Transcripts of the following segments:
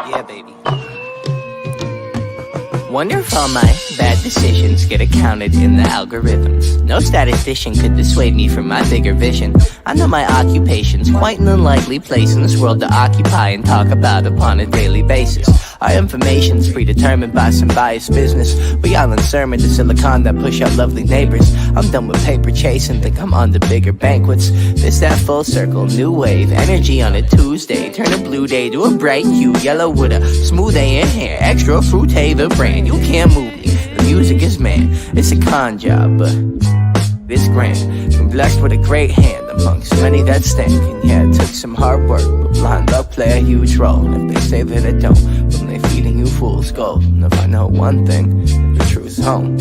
Yeah, baby. Wonder if all my bad decisions get accounted in the algorithms. No statistician could dissuade me from my bigger vision. I know my occupation's quite an unlikely place in this world to occupy and talk about upon a daily basis. Our information's predetermined by some biased business. We all in sermon to Silicon that push out lovely neighbors. I'm done with paper chasing, think I'm on to bigger banquets. This that full circle, new wave, energy on a Tuesday. Turn a blue day to a bright hue, yellow with a smooth A in hair. Extra fruit, the brand. You can't move me, the music is man. It's a con job, but this grand. Been blessed with a great hand amongst many that stank. And yeah, it took some hard work, but blind luck play a huge role. And if they say that it don't, when they feeding you fool's gold. And if I know one thing, the truth's home.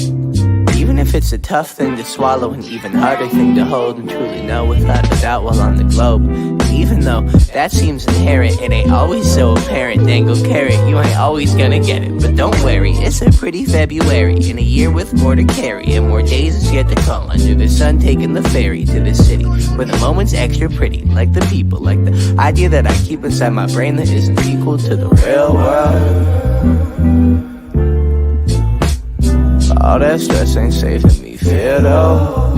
Even if it's a tough thing to swallow, an even harder thing to hold and truly know without a doubt while on the globe. And even though that seems inherent, it ain't always so apparent. Dangle carrot, you ain't always gonna get it. But don't worry, it's a pretty February in a year with more to carry and more days is yet to come. Under the sun, taking the ferry to the city where the moment's extra pretty, like the people, like the idea that I keep inside my brain that isn't equal to the real world. All that stress ain't saving me fear though.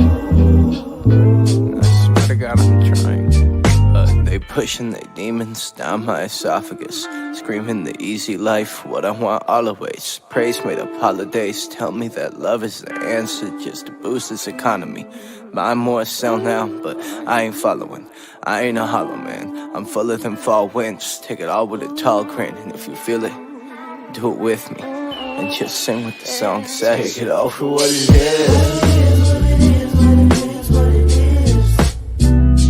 I swear to God I'm trying, but they pushing their demons down my esophagus, screaming the easy life, what I want always. Praise made up holidays, tell me that love is the answer just to boost this economy. Buy more sell now, but I ain't following. I ain't a hollow man, I'm fuller than fall winds. Take it all with a tall grin, and if you feel it, do it with me. And just sing what the song says. Take it all for what it is.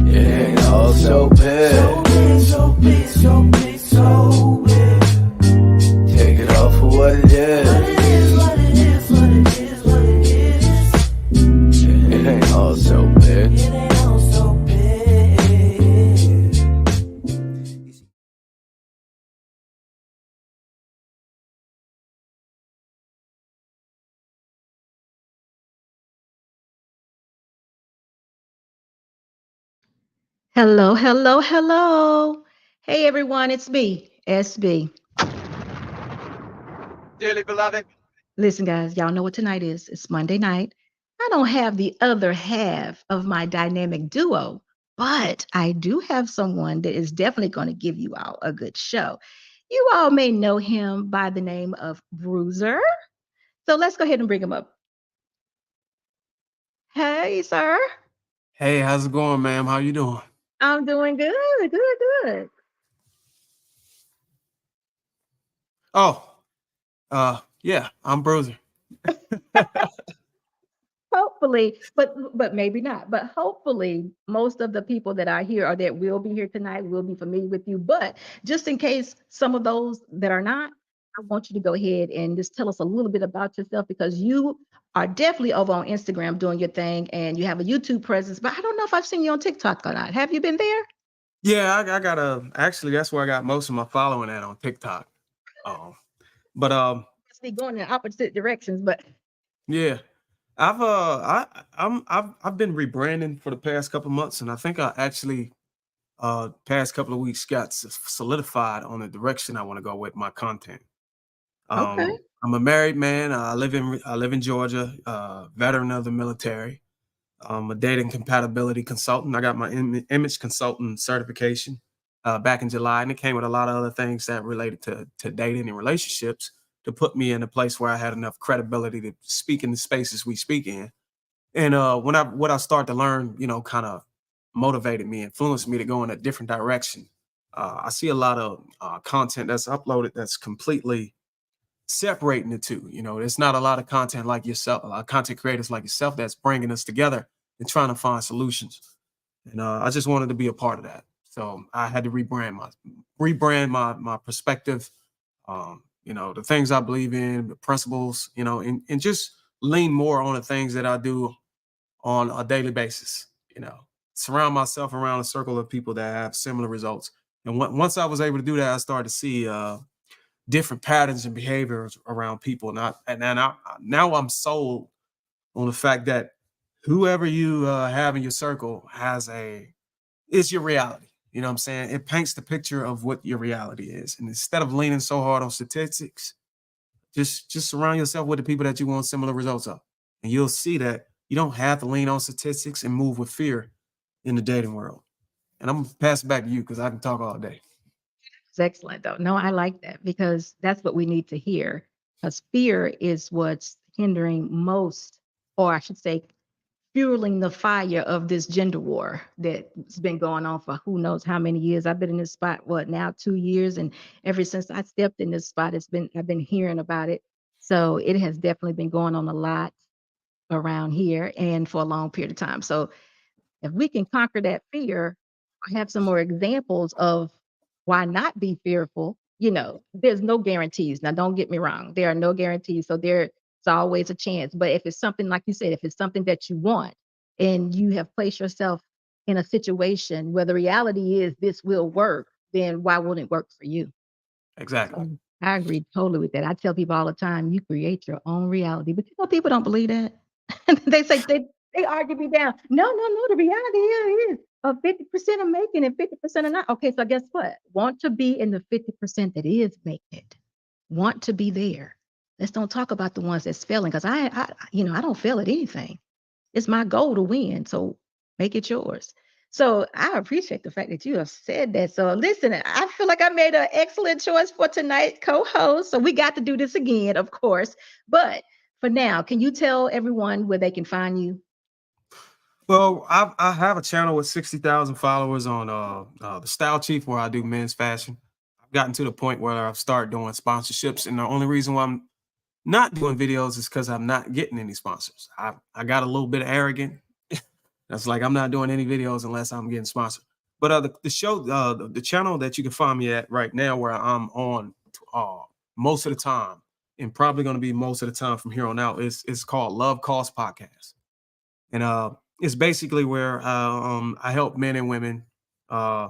It ain't all so big. So big, so big, so big. Take it all for what it is. What it is, what it is, what it is, what it is. It ain't all so big. It ain't all so big. Hello, hello, hello. Hey everyone, it's me, SB. Dearly beloved. Listen, guys, y'all know what tonight is. It's Monday night. I don't have the other half of my dynamic duo, but I do have someone that is definitely going to give you all a good show. You all may know him by the name of Bruiser. So let's go ahead and bring him up. Hey, sir. Hey, how's it going, ma'am? How you doing? I'm doing good, good, good. Oh, yeah, I'm Bruiser. Hopefully, but maybe not. But hopefully, most of the people that are here or that will be here tonight will be familiar with you. But just in case some of those that are not, I want you to go ahead and just tell us a little bit about yourself because you are definitely over on Instagram doing your thing and you have a YouTube presence. But I don't know if I've seen you on TikTok or not. Have you been there? Yeah, I got actually that's where I got most of my following at on TikTok. Um, but Must be going in opposite directions, but yeah, I've been rebranding for the past couple months, and I think I actually past couple of weeks got solidified on the direction I want to go with my content. okay. I'm a married man. I live in Georgia, veteran of the military. I'm a data and compatibility consultant. I got my image consultant certification back in July, and it came with a lot of other things that related to dating and relationships to put me in a place where I had enough credibility to speak in the spaces we speak in. And what I started to learn, kind of motivated me, influenced me to go in a different direction. I see a lot of content that's uploaded that's completely separating the two. There's not a lot of content like yourself, a lot of content creators like yourself that's bringing us together and trying to find solutions. And I just wanted to be a part of that. So I had to rebrand my perspective, the things I believe in, the principles, and just lean more on the things that I do on a daily basis, surround myself around a circle of people that have similar results. And once I was able to do that, I started to see different patterns and behaviors around people. Now I'm sold on the fact that whoever you have in your circle is your reality. You know what I'm saying? It paints the picture of what your reality is. And instead of leaning so hard on statistics, just surround yourself with the people that you want similar results of. And you'll see that you don't have to lean on statistics and move with fear in the dating world. And I'm gonna pass it back to you because I can talk all day. It's excellent though. No, I like that because that's what we need to hear. Because fear is what's hindering most, or I should say, fueling the fire of this gender war that's been going on for who knows how many years. I've been in this spot, what now, 2 years, and ever since I stepped in this spot, I've been hearing about it. So it has definitely been going on a lot around here and for a long period of time. So if we can conquer that fear, I have some more examples of why not be fearful. There's no guarantees. Now, don't get me wrong. There are no guarantees. So there's always a chance. But if it's something, like you said, if it's something that you want and you have placed yourself in a situation where the reality is this will work, then why wouldn't it work for you? Exactly. So I agree totally with that. I tell people all the time, you create your own reality, but people don't believe that. They say they argue me down. No, no, no. The reality is 50% are making it, 50% are not. Okay, so guess what? Want to be in the 50% that is making it. Want to be there. Let's don't talk about the ones that's failing because I don't fail at anything. It's my goal to win. So make it yours. So I appreciate the fact that you have said that. So listen, I feel like I made an excellent choice for tonight, co-host. So we got to do this again, of course. But for now, can you tell everyone where they can find you? Well, I have a channel with 60,000 followers on the Style Chief where I do men's fashion. I've gotten to the point where I've started doing sponsorships, and the only reason why I'm not doing videos is because I'm not getting any sponsors. I got a little bit arrogant. That's like I'm not doing any videos unless I'm getting sponsored. But the show, the channel that you can find me at right now, where I'm on most of the time, and probably going to be most of the time from here on out, is called Love Cost Podcast, and it's basically where I help men and women uh,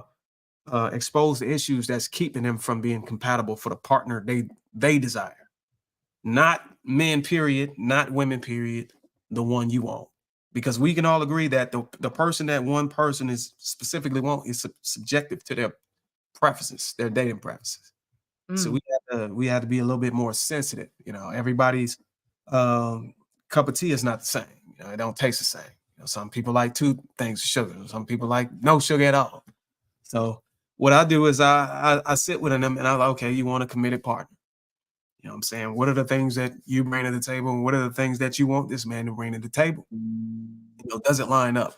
expose the issues that's keeping them from being compatible for the partner they desire. Not men, period, not women, period, the one you want. Because we can all agree that the person that one person is specifically want is subjective to their preferences, their dating preferences. So Mm, we have to be a little bit more sensitive. Everybody's cup of tea is not the same. It don't taste the same. Some people like two things of sugar. Some people like no sugar at all. So what I do is I sit with them and I'm like, okay, you want a committed partner. You know what I'm saying? What are the things that you bring to the table, and what are the things that you want this man to bring to the table? Does it line up?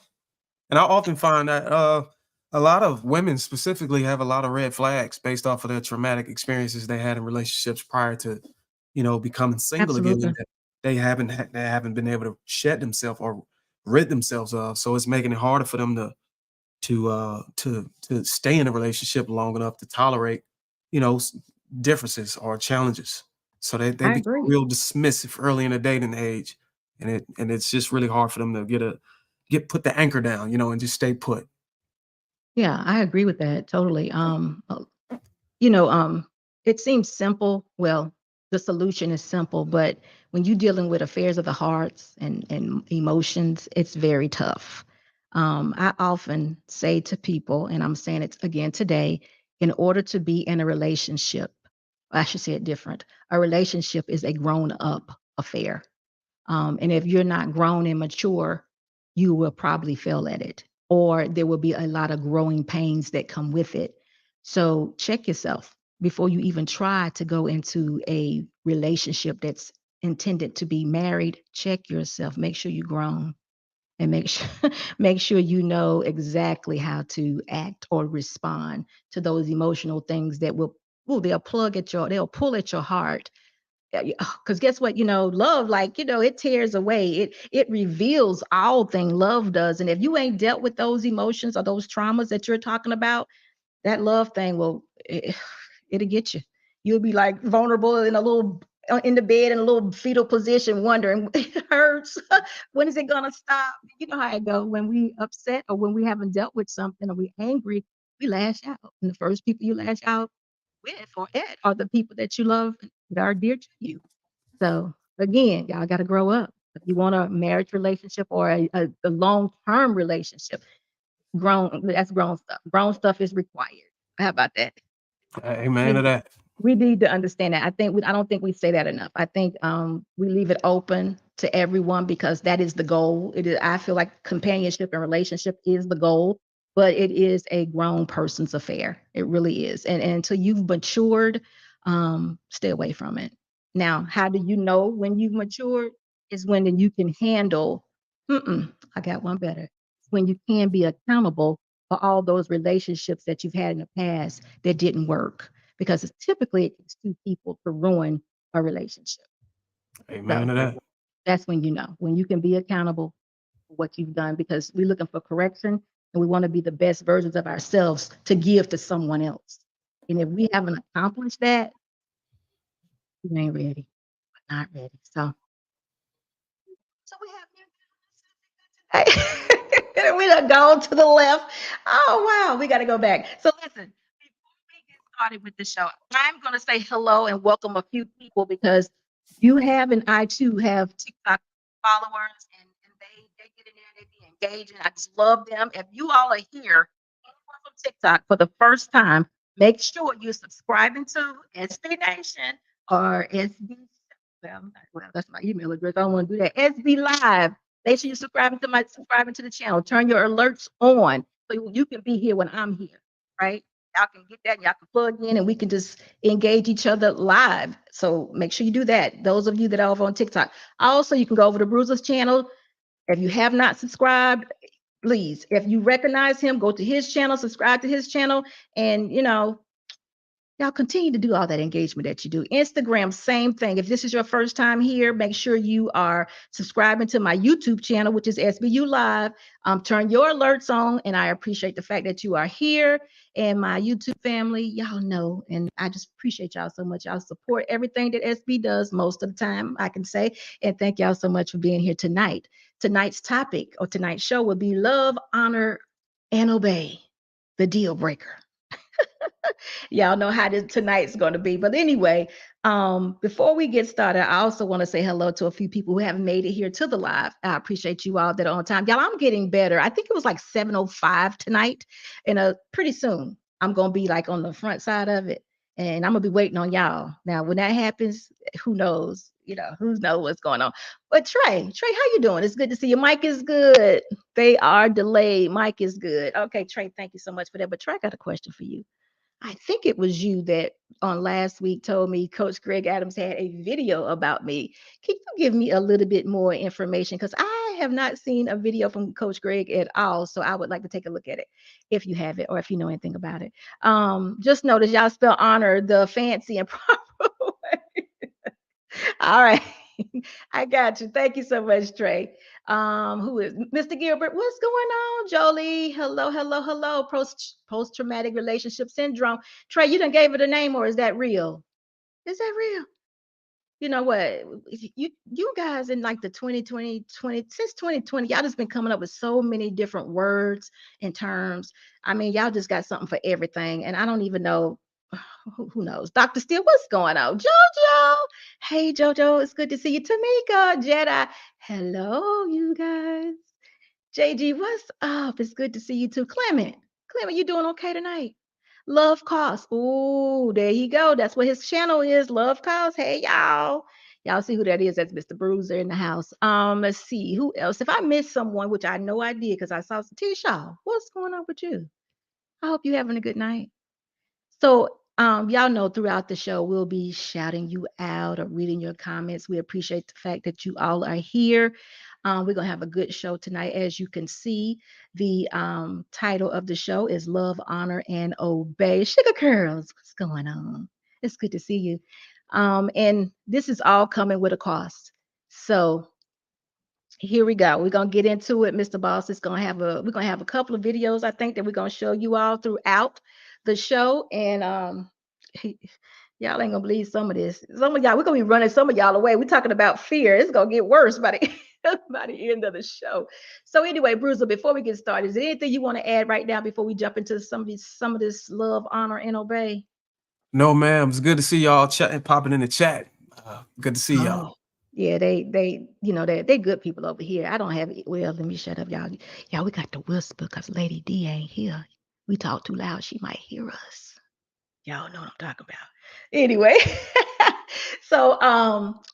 And I often find that a lot of women specifically have a lot of red flags based off of their traumatic experiences they had in relationships prior to, becoming single again, absolutely. that they haven't been able to shed themselves or rid themselves of. So it's making it harder for them to stay in a relationship long enough to tolerate, differences or challenges. So they I become agree. real dismissive early in the dating age, and it's just really hard for them to put the anchor down, and just stay put. Yeah, I agree with that totally. You know, it seems simple. Well, the solution is simple, but when you're dealing with affairs of the hearts and emotions, it's very tough. I often say to people, and I'm saying it again today, in order to be in a relationship, I should say it different. A relationship is a grown up affair. And if you're not grown and mature, you will probably fail at it, or there will be a lot of growing pains that come with it. So check yourself before you even try to go into a relationship that's intended to be married. Check yourself. Make sure you're grown and make sure make sure you know exactly how to act or respond to those emotional things that will, oh, they'll pull at your heart, because guess what, love, like, it tears away, it reveals all thing love does. And if you ain't dealt with those emotions or those traumas that you're talking about, that love thing it'll get you. You'll be like vulnerable in a little in the bed in a little fetal position, wondering it hurts. When is it gonna stop? You know how it go when we upset or when we haven't dealt with something or we angry, we lash out. And the first people you lash out with or at are the people that you love that are dear to you. So again, y'all got to grow up. If you want a marriage relationship or a long-term relationship, That's grown stuff. Grown stuff is required. How about that? Amen to We that. we need to understand that. I don't think we say that enough. I think we leave it open to everyone because that is the goal. It is. I feel like companionship and relationship is the goal, but it is a grown person's affair. It really is. And until you've matured, stay away from it. Now, how do you know when you've matured? Is when you can handle. I got one better. When you can be accountable for all those relationships that you've had in the past that didn't work because it's typically it takes two people to ruin a relationship. Amen So to that. that's when you know when you can be accountable for what you've done because we're looking for correction and we want to be the best versions of ourselves to give to someone else. And if we haven't accomplished that, we ain't ready. We're not ready. So we have hey, we done gone to the left. Oh wow, we got to go back. So listen, before we get started with the show, I'm going to say hello and welcome a few people because you have and I too have TikTok followers and they get in there and they be engaging. I just love them. If you all are here anyone from TikTok for the first time, make sure you're subscribing to SB Nation or SB. Well, that's my email address. I don't want to do that. SB Live. Make sure you're subscribing to the channel. Turn your alerts on so you can be here when I'm here, right? Y'all can get that. Y'all can plug in and we can just engage each other live. So make sure you do that. Those of you that are over on TikTok. Also, you can go over to Bruiser's channel. If you have not subscribed, please, if you recognize him, go to his channel, subscribe to his channel, and y'all continue to do all that engagement that you do. Instagram, same thing. If this is your first time here, make sure you are subscribing to my YouTube channel, which is SBU Live. Turn your alerts on, and I appreciate the fact that you are here. And my YouTube family, y'all know, and I just appreciate y'all so much. Y'all support everything that SB does most of the time, I can say. And thank y'all so much for being here tonight. Tonight's topic or tonight's show will be love, honor, and obey, the deal breaker. Y'all know how tonight's going to be. But anyway, before we get started, I also want to say hello to a few people who haven't made it here to the live. I appreciate you all that are on time. Y'all, I'm getting better. I think it was like 7:05 tonight, and pretty soon I'm going to be like on the front side of it, and I'm going to be waiting on y'all. Now, when that happens, who knows? Who knows what's going on. But Trey, how you doing? It's good to see you. Mike is good. They are delayed. Mike is good. Okay, Trey, thank you so much for that. But Trey, I got a question for you. I think it was you that on last week told me Coach Greg Adams had a video about me. Can you give me a little bit more information? Because I have not seen a video from Coach Greg at all. So I would like to take a look at it if you have it or if you know anything about it. Just notice y'all spell honor the fancy and proper way. All right. I got you. Thank you so much, Trey. Who is Mr. Gilbert? What's going on, Jolie? Hello, hello, hello. Post-traumatic relationship syndrome. Trey, you done gave it a name, or is that real? Is that real? You know what? You guys in like the 2020, since 2020, y'all just been coming up with so many different words and terms. I mean, y'all just got something for everything. And I don't even know who knows? Dr. Steele, what's going on? Jojo. Hey, Jojo, it's good to see you. Tamika, Jedi. Hello, you guys. JG, what's up? It's good to see you too. Clement, you doing okay tonight? Love Cause. Oh, there you go. That's what his channel is. Love Cause. Hey, y'all. Y'all see who that is? That's Mr. Bruiser in the house. Let's see who else. If I missed someone, which I know I did because I saw T. Shaw. What's going on with you? I hope you're having a good night. So, y'all know throughout the show, we'll be shouting you out or reading your comments. We appreciate the fact that you all are here. We're going to have a good show tonight. As you can see, the title of the show is Love, Honor, and Obey. Sugar Curls, what's going on? It's good to see you. And this is all coming with a cost. So, here we go. We're gonna get into it. Mr. Boss is gonna have we're gonna have a couple of videos, I think, that we're gonna show you all throughout the show. And y'all ain't gonna believe some of this. Some of y'all, we're gonna be running some of y'all away. We're talking about fear. It's gonna get worse by the by the end of the show. So anyway, Bruiser, before we get started, is there anything you want to add right now before we jump into some of this love, honor, and obey? No, ma'am. It's good to see y'all chatting, popping in the chat. Good to see y'all. Oh, Yeah, they, they're good people over here. I don't have it. Well, let me shut up, y'all. Y'all, we got to whisper because Lady D ain't here. We talk too loud, she might hear us. Y'all know what I'm talking about. Anyway, so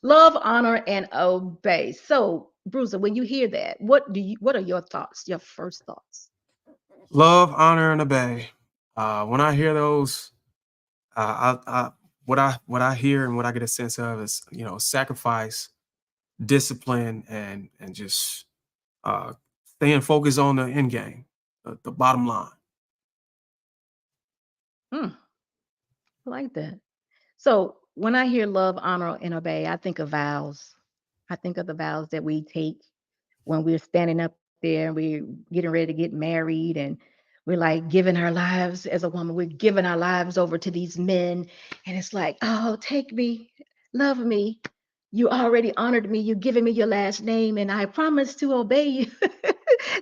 love, honor, and obey. So, Bruiser, when you hear that, what are your thoughts? Your first thoughts? Love, honor, and obey. When I hear those, what I hear and what I get a sense of is, sacrifice, discipline, and just uh, staying focused on the end game, the bottom line. Hmm, I like that. So when I hear love, honor, and obey, I think of vows. I think of the vows that we take when we're standing up there and we're getting ready to get married and we're like giving our lives as a woman, we're giving our lives over to these men. And it's like, oh, take me, love me. You already honored me. You're giving me your last name, and I promise to obey you.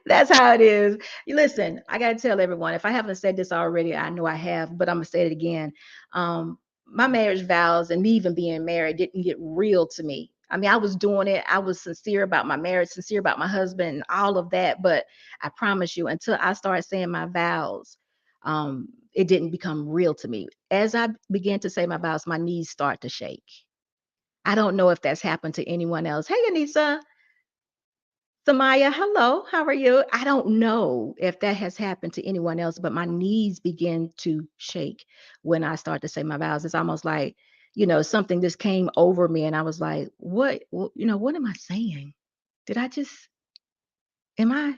That's how it is. Listen, I got to tell everyone, if I haven't said this already, I know I have, but I'm going to say it again. My marriage vows and me even being married didn't get real to me. I mean, I was doing it. I was sincere about my marriage, sincere about my husband, and all of that. But I promise you, until I started saying my vows, it didn't become real to me. As I began to say my vows, my knees start to shake. I don't know if that's happened to anyone else. Hey, Anissa, Samaya, hello. How are you? I don't know if that has happened to anyone else, but my knees begin to shake when I start to say my vows. It's almost like, something just came over me, and I was like, what am I saying? Did I just am I,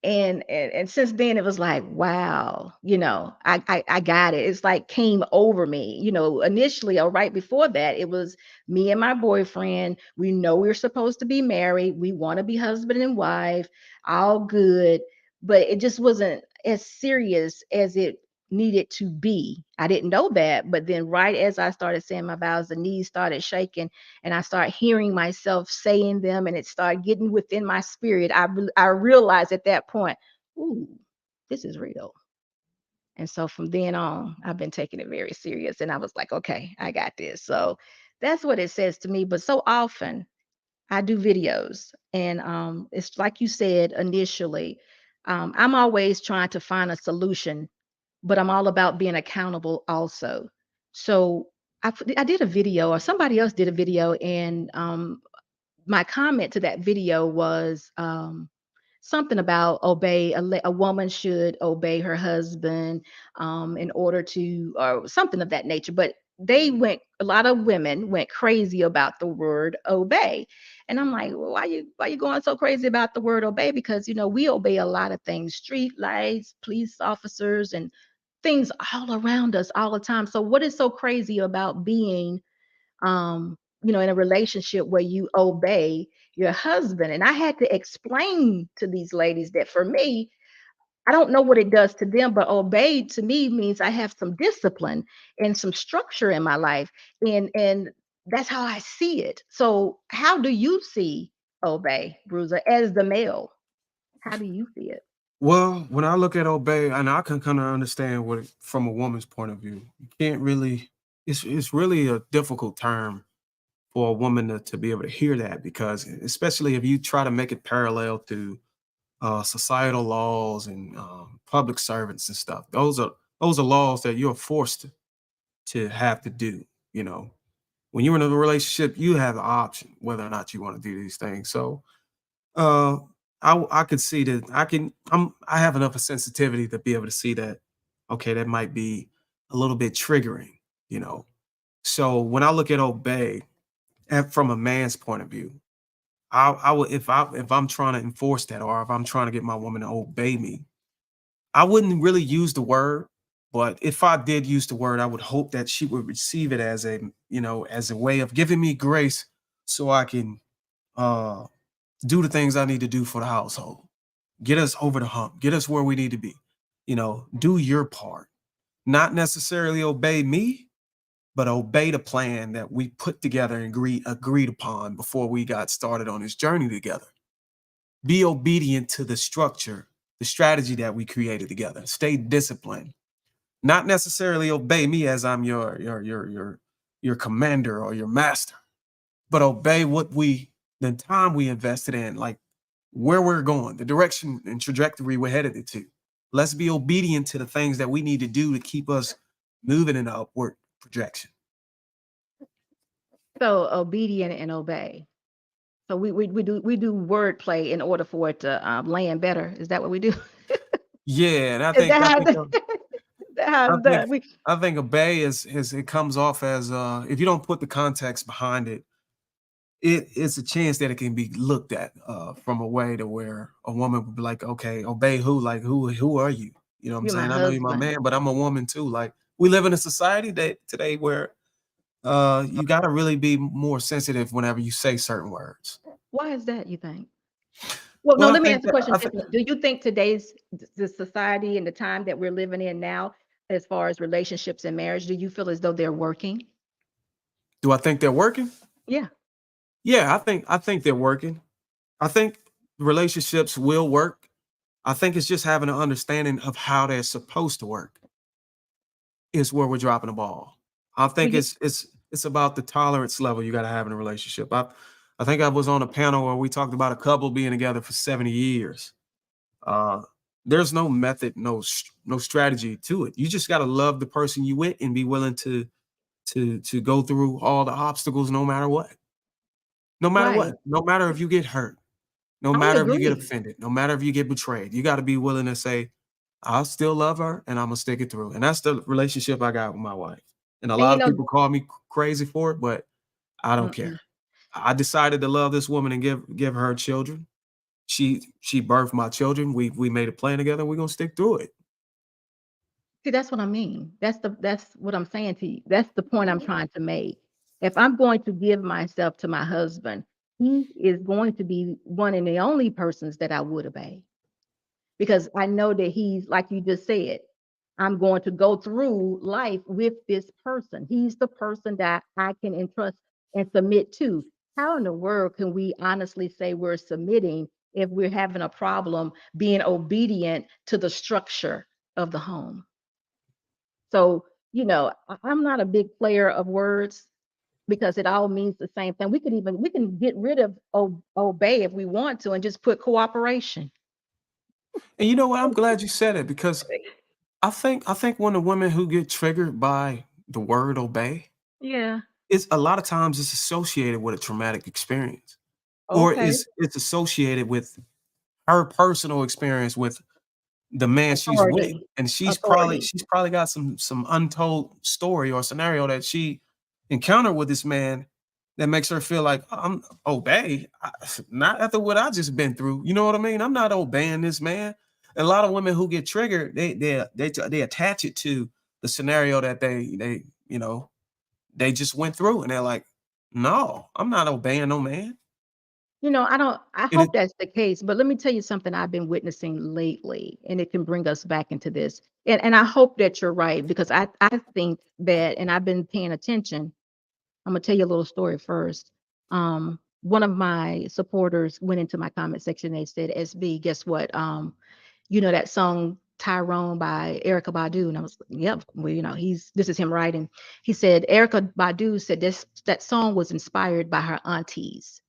and since then it was like, wow, I got it. It's like came over me. Initially or right before that, it was me and my boyfriend. We know we're supposed to be married. We want to be husband and wife, all good, but it just wasn't as serious as it needed to be. I didn't know that, but then right as I started saying my vows, the knees started shaking and I start hearing myself saying them and it started getting within my spirit. I realized at that point, ooh, this is real. And so from then on, I've been taking it very serious. And I was like, okay, I got this. So that's what it says to me. But so often I do videos, and it's like you said initially, I'm always trying to find a solution, but I'm all about being accountable also. So I did a video, or somebody else did a video, and my comment to that video was something about a woman should obey her husband in order to, or something of that nature. But a lot of women went crazy about the word obey. And I'm like, well, why you going so crazy about the word obey? Because, we obey a lot of things, street lights, police officers, and things all around us all the time. So what is so crazy about being in a relationship where you obey your husband? And I had to explain to these ladies that for me, I don't know what it does to them, but obey to me means I have some discipline and some structure in my life. And that's how I see it. So how do you see obey, Bruiser, as the male? How do you see it? Well, when I look at obey, and I can kind of understand from a woman's point of view, you can't really. It's really a difficult term for a woman to be able to hear that, because especially if you try to make it parallel to societal laws and public servants and stuff. Those are laws that you're forced to have to do. You know, when you're in a relationship, you have the option whether or not you want to do these things. So uh, I could see that. I have enough of sensitivity to be able to see that. Okay, that might be a little bit triggering. You know, so when I look at obey from a man's point of view, I would, if I'm trying to enforce that, or if I'm trying to get my woman to obey me, I wouldn't really use the word. But if I did use the word, I would hope that she would receive it as as a way of giving me grace, so I can uh do the things I need to do for the household. Get us over the hump, get us where we need to be. Do your part. Not necessarily obey me, but obey the plan that we put together and agreed upon before we got started on this journey together. Be obedient to the structure, the strategy that we created together. Stay disciplined. Not necessarily obey me as I'm your commander or your master, but obey the time we invested in, like where we're going, the direction and trajectory we're headed to. Let's be obedient to the things that we need to do to keep us moving in the upward projection. So obedient and obey. So we do wordplay in order for it to land better. Is that what we do? Yeah, and I Is think that I how think is that how I it's think done? We I think obey is it comes off as if you don't put the context behind it, it's a chance that it can be looked at from a way to where a woman would be like, okay, obey who? Like who are you? You know what I'm You're my saying? I know you're my husband. man, but I'm a woman too. Like we live in a society that today where you gotta really be more sensitive whenever you say certain words. Why is that, you think? Well, no, Well, let me ask the question I think differently. Do you think today's the society and the time that we're living in now, as far as relationships and marriage, do you feel as though they're working? do I think they're working? Yeah. Yeah, I think they're working. I think relationships will work. I think it's just having an understanding of how they're supposed to work is where we're dropping the ball. I Well, think it's about the tolerance level you got to have in a relationship. I think I was on a panel where we talked about a couple being together for 70 years. Uh, there's no method, no strategy to it. You just got to love the person you with and be willing to go through all the obstacles, no matter what. No matter right. what. No matter if you get hurt. No I matter if you get agree. offended, no matter if you get betrayed, you got to be willing to say, "I'll still love her, and I'm gonna stick it through." And that's the relationship I got with my wife. And a And lot of people call me crazy for it, but I don't mm-mm. care. I decided to love this woman and give her children. She birthed my children. We made a plan together. We're gonna stick through it. See, that's what I mean. That's what I'm saying to you. That's the point I'm trying to make. If I'm going to give myself to my husband, he is going to be one and the only persons that I would obey. Because I know that he's like you just said, I'm going to go through life with this person. He's the person that I can entrust and submit to. How in the world can we honestly say we're submitting if we're having a problem being obedient to the structure of the home? So, I'm not a big player of words because it all means the same thing. We can get rid of obey if we want to and just put cooperation. And you know what? I'm glad you said it because I think when the women who get triggered by the word obey, Yeah. it's a lot of times it's associated with a traumatic experience, or Okay. it's associated with her personal experience with the man she's with, Authority. and Authority. she's probably got some untold story or scenario that she encountered with this man that makes her feel like I'm obey, not after what I just been through. You know what I mean? I'm not obeying this man. A lot of women who get triggered, they attach it to the scenario that they just went through, and they're like, no, I'm not obeying no man. I And hope that's the case, but let me tell you something I've been witnessing lately, and it can bring us back into this. And I hope that you're right because I think that, and I've been paying attention. I'm gonna tell you a little story first. One of my supporters went into my comment section. They said, "SB, guess what? That song Tyrone by Erica Badu." And I was, yep, well, this is him writing. He said, Erica Badu said that song was inspired by her aunties.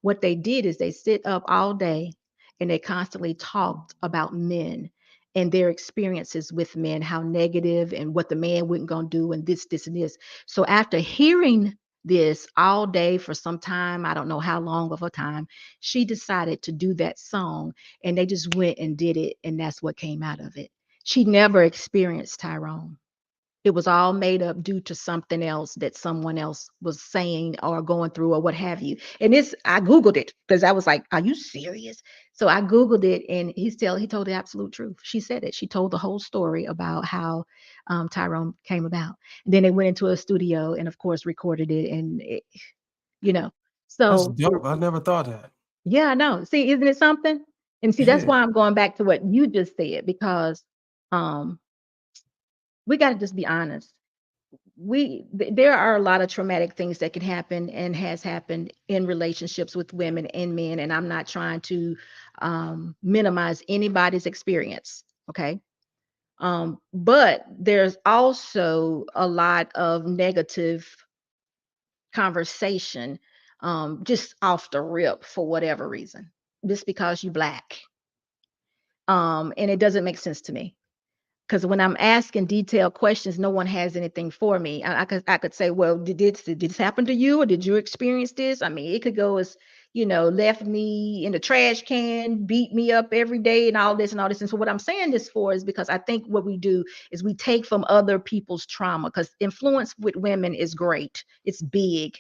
What they did is they sit up all day and they constantly talked about men and their experiences with men, how negative and what the man wasn't gonna do, and this, and this. So after hearing this all day for some time, I don't know how long of a time, she decided to do that song, and they just went and did it, and that's what came out of it. She never experienced Tyrone. It was all made up due to something else that someone else was saying or going through or what have you. And I Googled it because I was like, are you serious? So I Googled it, and he told the absolute truth. She said it. She told the whole story about how Tyrone came about. And then they went into a studio and of course recorded it, and you know. that's So dope. I never thought that. yeah, I know. See, isn't it something? And see, that's Yeah. why I'm going back to what you just said, because um we got to just be honest. There are a lot of traumatic things that can happen and has happened in relationships with women and men, and I'm not trying to minimize anybody's experience, okay? But there's also a lot of negative conversation just off the rip for whatever reason, just because you Black. And it doesn't make sense to me. Because when I'm asking detailed questions, no one has anything for me. I could say, well, did this happen to you, or did you experience this? I mean, it could go as, left me in the trash can, beat me up every day, and all this and all this. And so what I'm saying this for is because I think what we do is we take from other people's trauma, because influence with women is great. It's big.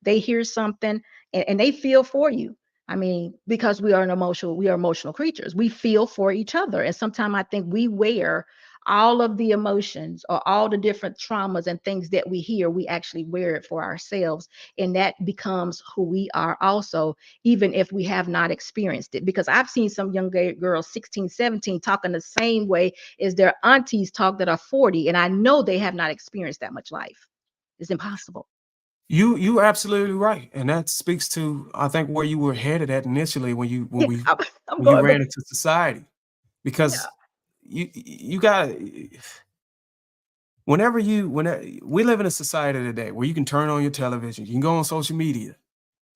They hear something, and they feel for you. I mean, because we are emotional creatures. We feel for each other. And sometimes I think we wear all of the emotions or all the different traumas and things that we hear, we actually wear it for ourselves. And that becomes who we are also, even if we have not experienced it. Because I've seen some young girls, 16, 17, talking the same way as their aunties talk that are 40. And I know they have not experienced that much life. It's impossible. You absolutely right, and that speaks to, I think, where you were headed at initially when you when Yeah, we I'm when you going, ran but into society, yeah, because you got whenever we live in a society today where you can turn on your television, you can go on social media,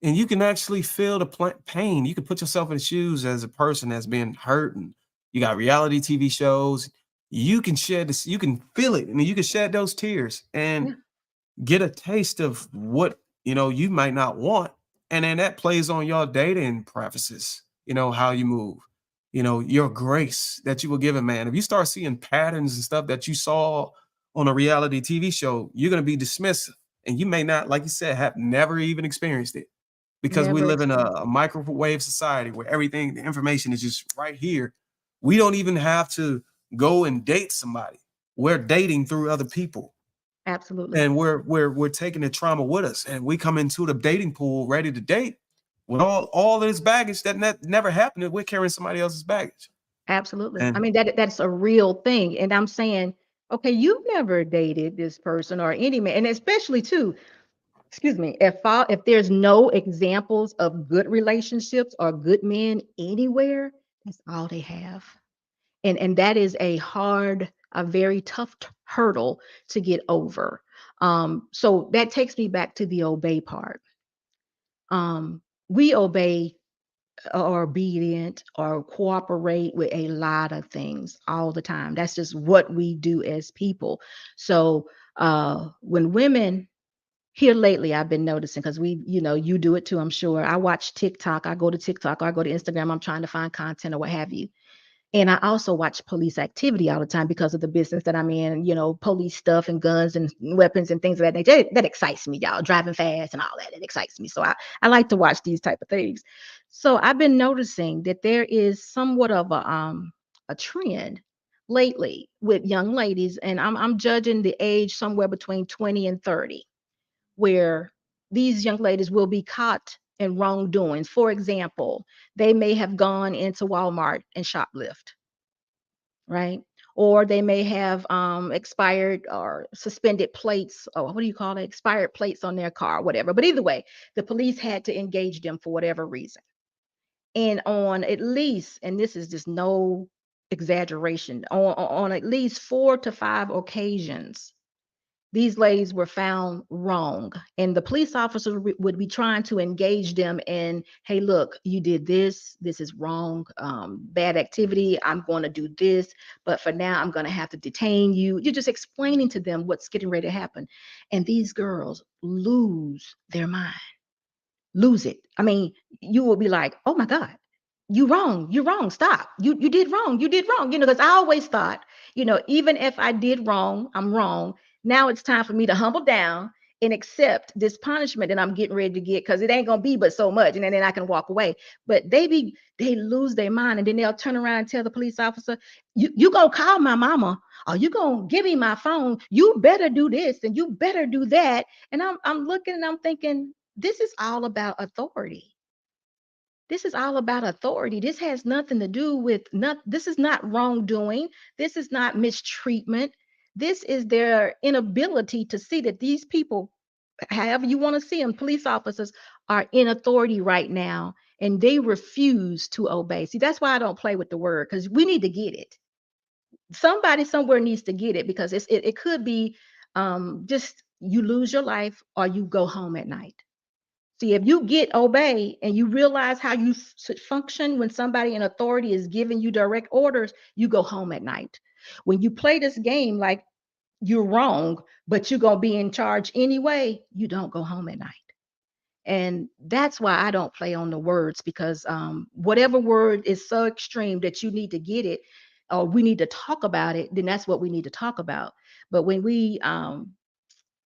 and you can actually feel the pain. You can put yourself in the shoes as a person that's been hurt, and you got reality TV shows. You can shed this, you can feel it, and you can shed those tears, and yeah, get a taste of what you might not want, and then that plays on your dating preferences, how you move, your grace that you will give a man. If you start seeing patterns and stuff that you saw on a reality TV show, you're going to be dismissive, and you may not, like you said, have never even experienced it, because we never live in experienced. a microwave society where everything, the information is just right here. We don't even have to go and date somebody. We're dating through other people, Absolutely. and we're taking the trauma with us, and we come into the dating pool ready to date with all this baggage that never happened. We're carrying somebody else's baggage. Absolutely. I And mean, that's a real thing. And I'm saying, okay, you've never dated this person or any man, and especially too, excuse me, if there's no examples of good relationships or good men anywhere, that's all they have. And that is a very tough hurdle to get over. So that takes me back to the obey part. We obey or obedient or cooperate with a lot of things all the time. That's just what we do as people. So when women here lately, I've been noticing, because you do it too, I'm sure. I watch TikTok, I go to TikTok, or I go to Instagram, I'm trying to find content or what have you. And I also watch police activity all the time because of the business that I'm in, police stuff and guns and weapons and things of that nature. That excites me, y'all. Driving fast and all that. It excites me. So I like to watch these type of things. So I've been noticing that there is somewhat of a trend lately with young ladies, and I'm judging the age somewhere between 20 and 30, where these young ladies will be caught in wrongdoings. For example, they may have gone into Walmart and shoplift, right? Or they may have expired or suspended plates, or what do you call it? Expired plates on their car, whatever. But either way, the police had to engage them for whatever reason. And on at least, and this is just no exaggeration, on at least 4 to 5 occasions, these ladies were found wrong, and the police officer would be trying to engage them in, hey, look, you did this is wrong, bad activity, I'm going to do this, but for now I'm going to have to detain you. You're just explaining to them what's getting ready to happen, and these girls lose their mind, lose it. I mean, you will be like, oh my God, you're wrong, stop. You did wrong, you did wrong. Because I always thought, even if I did wrong, I'm wrong. Now it's time for me to humble down and accept this punishment that I'm getting ready to get, because it ain't gonna be but so much, and then I can walk away. But they lose their mind, and then they'll turn around and tell the police officer, you gonna call my mama, or you gonna give me my phone, you better do this and you better do that. And I'm looking and I'm thinking, this is all about authority. This is all about authority. This has nothing to do with this is not wrongdoing. This is not mistreatment. This is their inability to see that these people, however you want to see them, police officers, are in authority right now, and they refuse to obey. See, that's why I don't play with the word, because we need to get it. Somebody somewhere needs to get it, because it could be just you lose your life or you go home at night. See, if you get obey and you realize how you should function when somebody in authority is giving you direct orders, you go home at night. When you play this game like you're wrong, but you're going to be in charge anyway, you don't go home at night. And that's why I don't play on the words, because whatever word is so extreme that you need to get it, or we need to talk about it, then that's what we need to talk about. But when we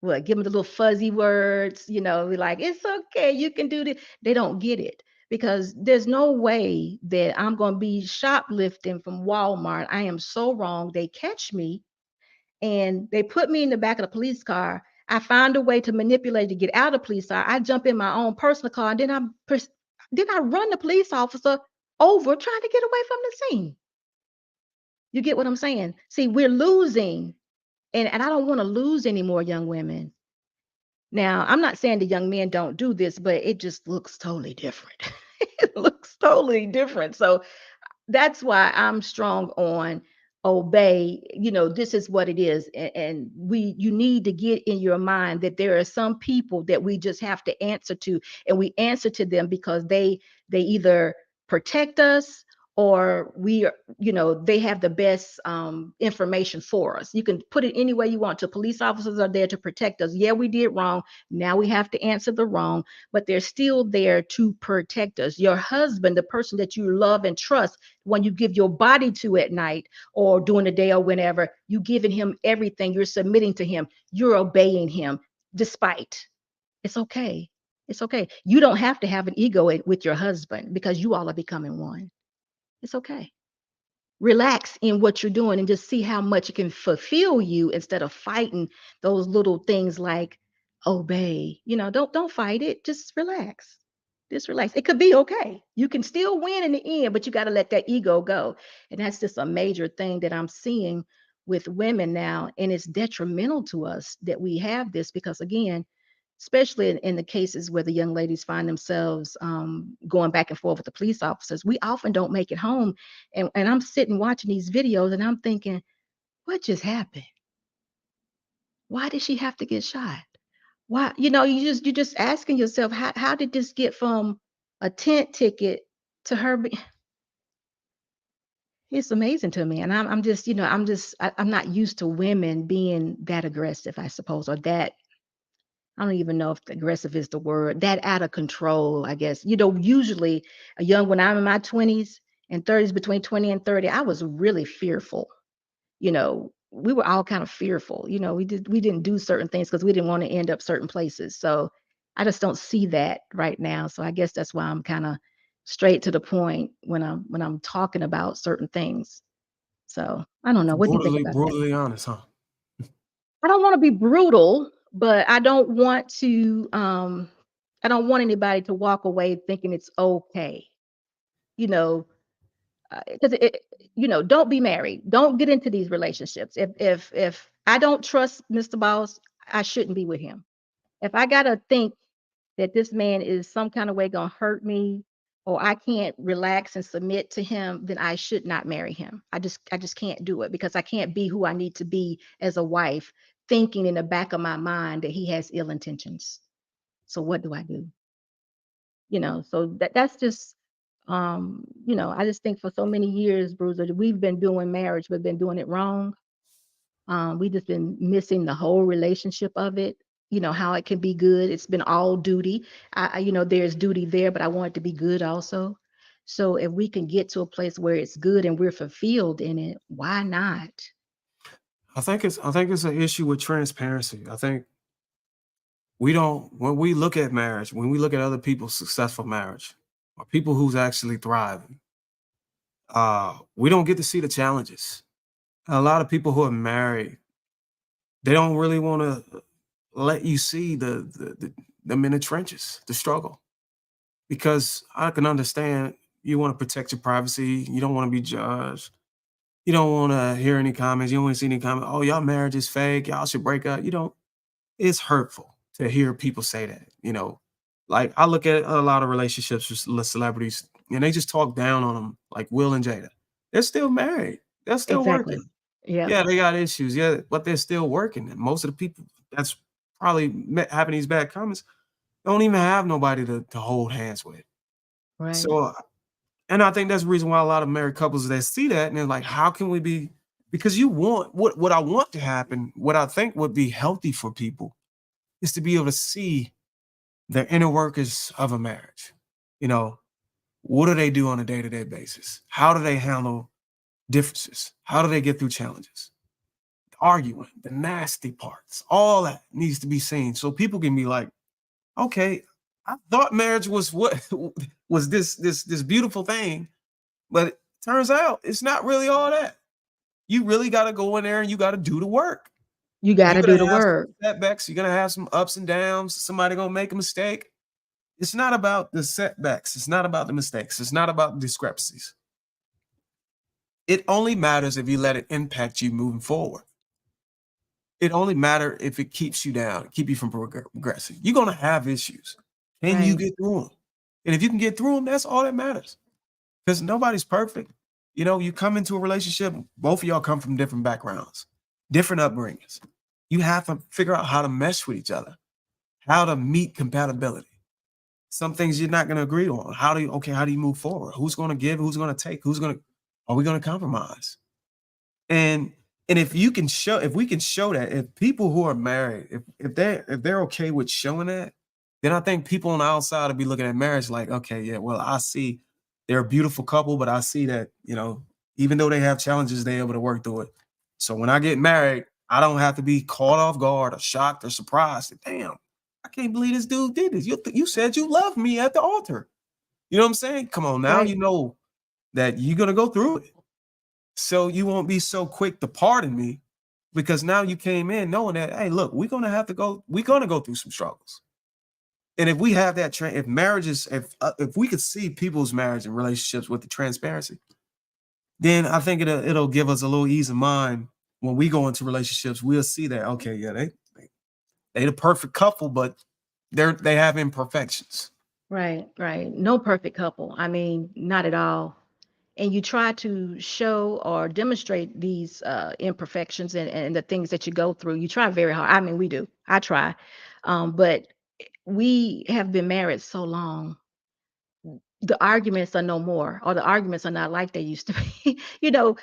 well, give them the little fuzzy words, we're like, it's okay, you can do this. They don't get it, because there's no way that I'm going to be shoplifting from Walmart. I am so wrong. They catch me and they put me in the back of the police car. I find a way to manipulate to get out of the police car. I jump in my own personal car, and then I run the police officer over trying to get away from the scene. You get what I'm saying? See, we're losing, and I don't want to lose any more young women. Now, I'm not saying the young men don't do this, but it just looks totally different. It looks totally different. So that's why I'm strong on obey. This is what it is. And you need to get in your mind that there are some people that we just have to answer to, and we answer to them because they either protect us, or we are, they have the best information for us. You can put it any way you want to. Police officers are there to protect us. Yeah, we did wrong. Now we have to answer the wrong, but they're still there to protect us. Your husband, the person that you love and trust, when you give your body to at night or during the day or whenever, you giving him everything. You're submitting to him. You're obeying him despite. It's okay. It's okay. You don't have to have an ego with your husband, because you all are becoming one. It's okay. Relax in what you're doing and just see how much it can fulfill you, instead of fighting those little things like obey. Don't fight it. Just relax. Just relax. It could be okay. You can still win in the end, but you got to let that ego go. And that's just a major thing that I'm seeing with women now. And it's detrimental to us that we have this, because again, especially in the cases where the young ladies find themselves going back and forth with the police officers, we often don't make it home. And I'm sitting watching these videos and I'm thinking, what just happened? Why did she have to get shot? Why? You're just asking yourself, how did this get from a tent ticket to her? It's amazing to me. And I'm just, I'm not used to women being that aggressive, I suppose, or that, I don't even know if aggressive is the word, that out of control, I guess. Usually when I'm in my 20s and 30s, between 20 and 30, I was really fearful. We were all kind of fearful. We didn't do certain things because we didn't want to end up certain places. So I just don't see that right now. So I guess that's why I'm kind of straight to the point when I'm talking about certain things. So I don't know. What do you think about that? Brutally honest, huh? I don't want to be brutal, but I don't want anybody to walk away thinking it's okay. You know, because don't be married. Don't get into these relationships. If I don't trust Mr. Boss, I shouldn't be with him. If I gotta think that this man is some kind of way gonna hurt me, or I can't relax and submit to him, then I should not marry him. I just can't do it, because I can't be who I need to be as a wife, thinking in the back of my mind that he has ill intentions. So what do I do? So that's just I just think for so many years, Bruiser, we've been doing marriage, we've been doing it wrong. We just been missing the whole relationship of it. How it can be good. It's been all duty. There's duty there, but I want it to be good also. So if we can get to a place where it's good and we're fulfilled in it, why not? I think it's an issue with transparency. I think we don't, when we look at marriage, when we look at other people's successful marriage or people who's actually thriving, we don't get to see the challenges. A lot of people who are married, they don't really want to let you see them in the trenches, the struggle, because I can understand you want to protect your privacy. You don't want to be judged. You don't want to hear any comments. You don't want to see any comments. Oh, y'all marriage is fake. Y'all should break up. You don't. It's hurtful to hear people say that. Like I look at a lot of relationships with celebrities, and they just talk down on them, like Will and Jada. They're still married. They're still Exactly. working. Yeah. Yeah, they got issues. Yeah, but they're still working. And most of the people that's probably having these bad comments, don't even have nobody to hold hands with. Right. So, and I think that's the reason why a lot of married couples that see that and they're like, how can we be? Because you want what I want to happen, what I think would be healthy for people is to be able to see the inner workings of a marriage. You know, what do they do on a day-to-day basis? How do they handle differences? How do they get through challenges? Arguing, the nasty parts, all that needs to be seen so people can be like, okay, I thought marriage was what was this beautiful thing, but it turns out it's not really all that. You really got to go in there and you got to do the work. You got You're to do gonna the have some work. setbacks. You're gonna have some ups and downs. Somebody gonna make a mistake. It's not about the setbacks. It's not about the mistakes. It's not about the discrepancies. It only matters if you let it impact you moving forward. It only matters if it keeps you down, keep you from progressing. You're gonna have issues. Can you Right. get through them? And if you can get through them, that's all that matters. Because nobody's perfect. You know, you come into a relationship, both of y'all come from different backgrounds, different upbringings. You have to figure out how to mesh with each other, how to meet compatibility. Some things you're not going to agree on. How do you move forward? Who's going to give? Who's going to take? Are we going to compromise? And if you can show, if we can show that, if people who are married, if they're okay with showing that, then I think people on the outside will be looking at marriage like, okay, yeah, well, I see they're a beautiful couple, but I see that, even though they have challenges, they're able to work through it. So when I get married, I don't have to be caught off guard or shocked or surprised. Damn, I can't believe this dude did this. You said you loved me at the altar. You know what I'm saying? Come on now, Right. you know that you're gonna go through it. So you won't be so quick to pardon me because now you came in knowing that, hey, look, we're gonna go through some struggles. And if we have that, if marriages, if we could see people's marriage and relationships with the transparency, then I think it'll give us a little ease of mind when we go into relationships. We'll see that, okay, yeah, they the perfect couple, but they have imperfections. Right. Right. No perfect couple. I mean, not at all. And you try to show or demonstrate these imperfections and the things that you go through. You try very hard. I mean, we do. I try. But we have been married so long, the arguments are no more, or the arguments are not like they used to be. You don't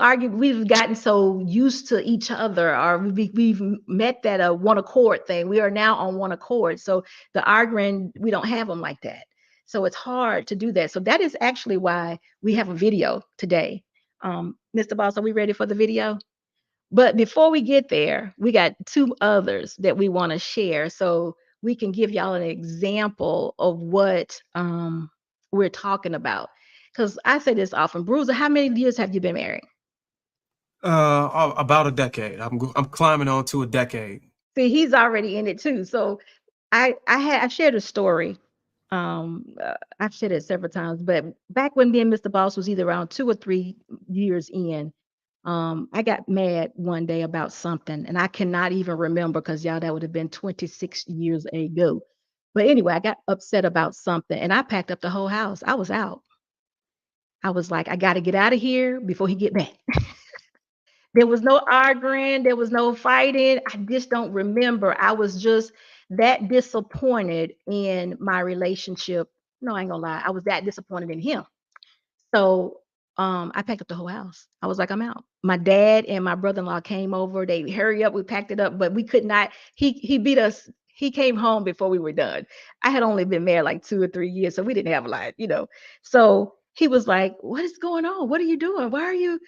argue. We've gotten so used to each other, or we've met that one accord thing. We are now on one accord. So the arguing, we don't have them like that. So it's hard to do that. So that is actually why we have a video today. Mr. Boss, are we ready for the video? But before we get there, we got two others that we want to share so we can give y'all an example of what we're talking about. Because I say this often, Bruiser, how many years have you been married? About a decade. I'm climbing on to a decade. See, he's already in it too. So I've shared a story. I've shared it several times, but back when me and Mr. Boss was either around 2 or 3 years in, I got mad one day about something, and I cannot even remember because y'all, that would have been 26 years ago. But anyway, I got upset about something, and I packed up the whole house. I was out. I was like, I got to get out of here before he get back. There was no arguing, there was no fighting. I just don't remember. I was just that disappointed in my relationship. No, I ain't gonna lie. I was that disappointed in him. So I packed up the whole house. I was like, I'm out. My dad and my brother-in-law came over. They hurry up. We packed it up, but we could not. He beat us. He came home before we were done. I had only been married like 2 or 3 years, so we didn't have a lot. So he was like, "What is going on? What are you doing? Why are you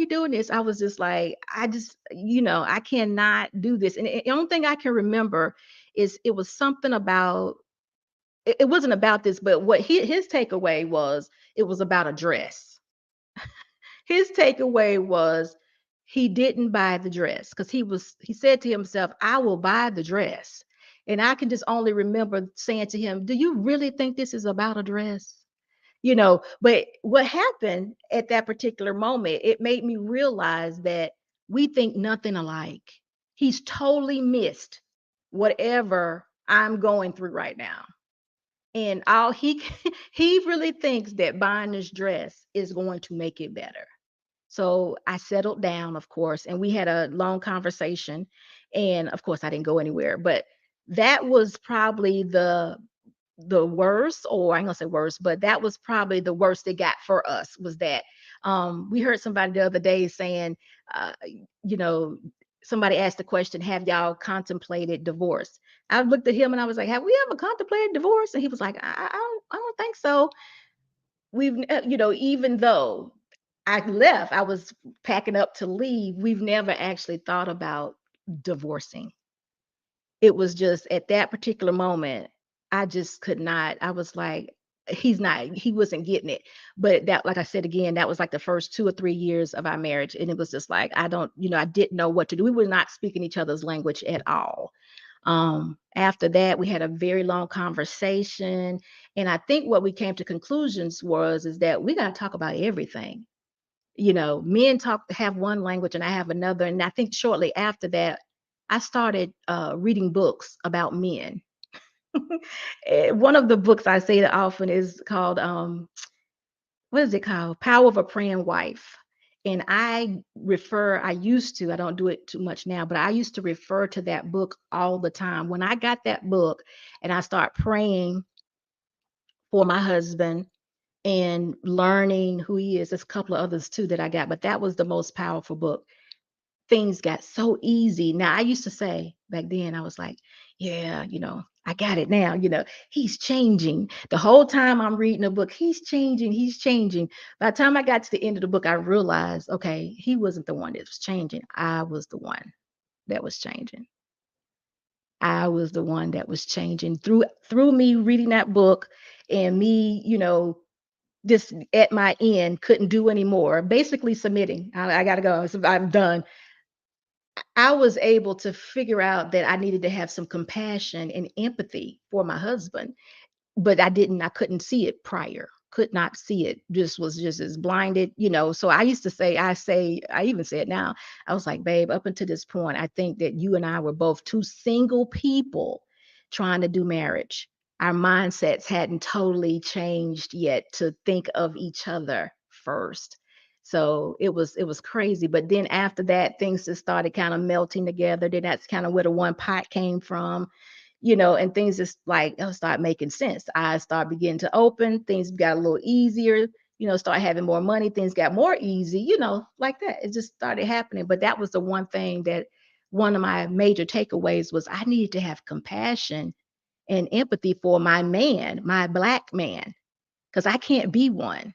doing this?" I was just like, I cannot do this. And the only thing I can remember is it was something about it wasn't about this, but what his takeaway was, it was about a dress. His takeaway was he didn't buy the dress because he said to himself, I will buy the dress. And I can just only remember saying to him, do you really think this is about a dress? But what happened at that particular moment, it made me realize that we think nothing alike. He's totally missed whatever I'm going through right now. And all he he really thinks that buying this dress is going to make it better. So I settled down, of course, and we had a long conversation. And of course, I didn't go anywhere. But that was probably the worst, or I ain't gonna say worst, but that was probably the worst it got for us, was that we heard somebody the other day saying, uh, you know, somebody asked the question, have y'all contemplated divorce? I looked at him and I was like, have we ever contemplated divorce? And he was like, I don't think so. We've, even though I left, I was packing up to leave, we've never actually thought about divorcing. It was just at that particular moment, I just could not. I was like, he wasn't getting it. But that, like I said again, that was like the first 2 or 3 years of our marriage. And it was just like, I didn't know what to do. We were not speaking each other's language at all. After that, we had a very long conversation. And I think what we came to conclusions is that we got to talk about everything. Men have one language and I have another. And I think shortly after that, I started reading books about men. One of the books I say that often is called, what is it called? Power of a Praying Wife. And I used to, I don't do it too much now, but I used to refer to that book all the time. When I got that book and I start praying for my husband and learning who he is, there's a couple of others too that I got, but that was the most powerful book. Things got so easy. Now, I used to say back then, I was like, yeah, I got it now. He's changing. The whole time I'm reading a book, he's changing, he's changing. By the time I got to the end of the book, I realized, okay, he wasn't the one that was changing. I was the one that was changing. I was the one that was changing through me reading that book and me, just at my end, couldn't do anymore, basically submitting. I got to go. I'm done. I was able to figure out that I needed to have some compassion and empathy for my husband, but I couldn't see it prior, could not see it, was just as blinded. So I used to say, I even say it now. I was like, babe, up until this point, I think that you and I were both two single people trying to do marriage. Our mindsets hadn't totally changed yet to think of each other first. So it was crazy. But then after that, things just started kind of melting together. Then that's kind of where the one pot came from, and things just like start making sense. Eyes start beginning to open, things got a little easier, start having more money, things got more easy, like that. It just started happening. But that was the one thing that one of my major takeaways was I needed to have compassion and empathy for my man, my Black man, because I can't be one.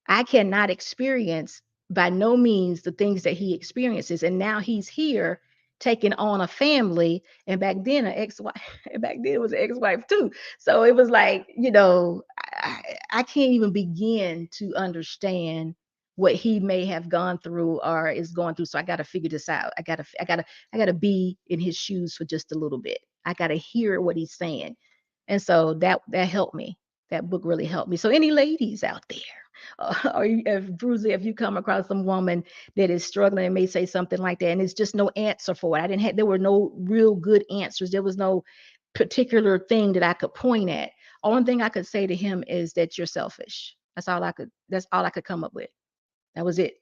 I cannot experience by no means the things that he experiences. And now he's here taking on a family. And back then, an ex-wife, and back then it was an ex-wife too. So it was like, I can't even begin to understand what he may have gone through or is going through. So I got to figure this out. I gotta be in his shoes for just a little bit. I got to hear what he's saying. And so that helped me. That book really helped me. So any ladies out there, if you come across some woman that is struggling and may say something like that, and it's just no answer for it. There were no real good answers. There was no particular thing that I could point at. Only thing I could say to him is that you're selfish. That's all I could come up with. That was it.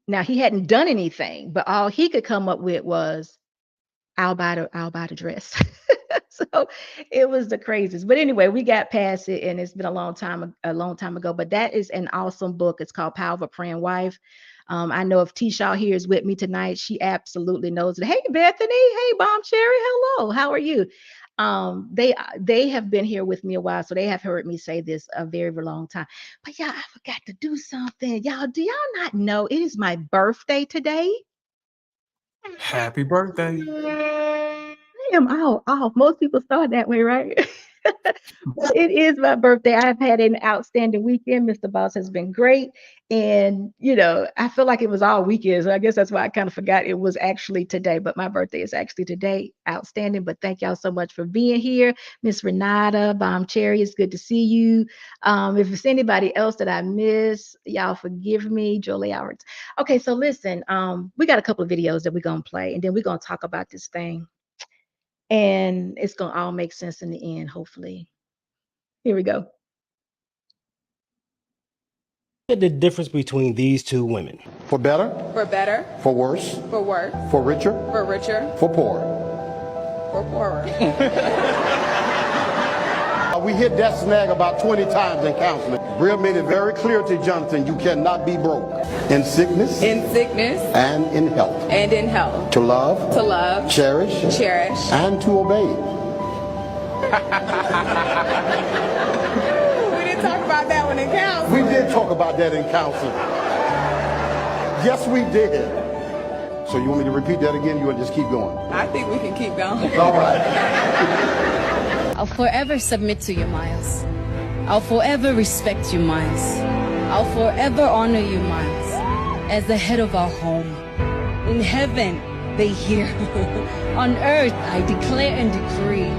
Now he hadn't done anything, but all he could come up with was, I'll buy the dress. So it was the craziest. But anyway, we got past it and it's been a long time ago. But that is an awesome book. It's called Power of a Praying Wife. I know if T-Shaw here is with me tonight, she absolutely knows it. Hey, Bethany. Hey, Bomb Cherry. Hello. How are you? They have been here with me a while, so they have heard me say this a very, very long time. But y'all, I forgot to do something. Y'all, do y'all not know it is my birthday today? Happy birthday. I am off. Most people start that way, right? But it is my birthday. I've had an outstanding weekend. Mr. Boss has been great. And, I feel like it was all weekend. So I guess that's why I kind of forgot it was actually today. But my birthday is actually today. Outstanding. But thank y'all so much for being here. Miss Renata, Bomb Cherry, it's good to see you. If it's anybody else that I miss, y'all forgive me. Jolie Howards. Okay, so listen, we got a couple of videos that we're going to play. And then we're going to talk about this thing. And it's going to all make sense in the end, hopefully. Here we go. The difference between these two women. For better, For better, for worse, for worse, for richer, for richer, for poor. or poorer. We hit that snag about 20 times in counseling. Bria made it very clear to Jonathan, you cannot be broke in sickness In sickness and in health. and in health. To love, To love, cherish, cherish. and to obey. We didn't talk about that one in counseling. We did talk about that in counseling. Yes, we did. So you want me to repeat that again? You want to just keep going? I think we can keep going. All right. I'll forever submit to you, Miles. I'll forever respect you, Miles. I'll forever honor you, Miles, as the head of our home. In heaven, they hear. On earth, I declare and decree,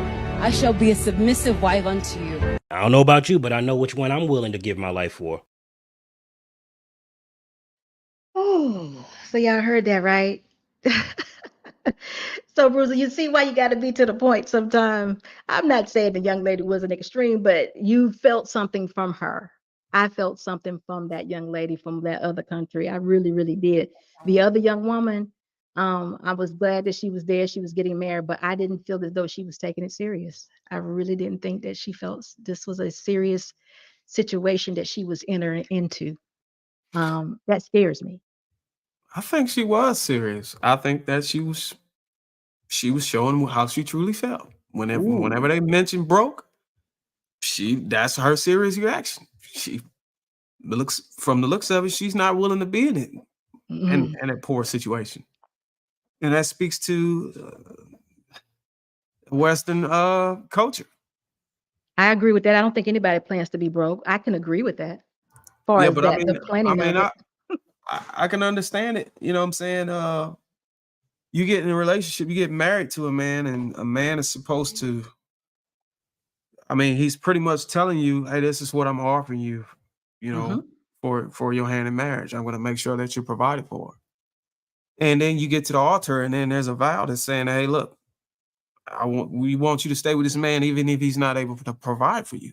I shall be a submissive wife unto you. I don't know about you, but I know which one I'm willing to give my life for. Oh, so y'all heard that, right? So, Bruce, you see why you got to be to the point sometimes. I'm not saying the young lady was an extreme, but you felt something from her. I felt something from that young lady from that other country. I really, really did. The other young woman, I was glad that she was there. She was getting married, but I didn't feel as though she was taking it serious. I really didn't think that she felt this was a serious situation that she was entering into. That scares me. I think she was serious. I think that she was showing how she truly felt. Whenever they mentioned broke, that's her serious reaction. She looks from the looks of it, she's not willing to be in it Mm. and a poor situation. And that speaks to Western culture. I agree with that. I don't think anybody plans to be broke. I can agree with that. Far Yeah, as but that, the planning of it. I can understand it. You know what I'm saying? You get in a relationship, you get married to a man, and a man is supposed to, he's pretty much telling you, hey, this is what I'm offering you, you know, for your hand in marriage. I'm going to make sure that you're provided for. And then you get to the altar, and then there's a vow that's saying, hey, look, we want you to stay with this man, even if he's not able to provide for you.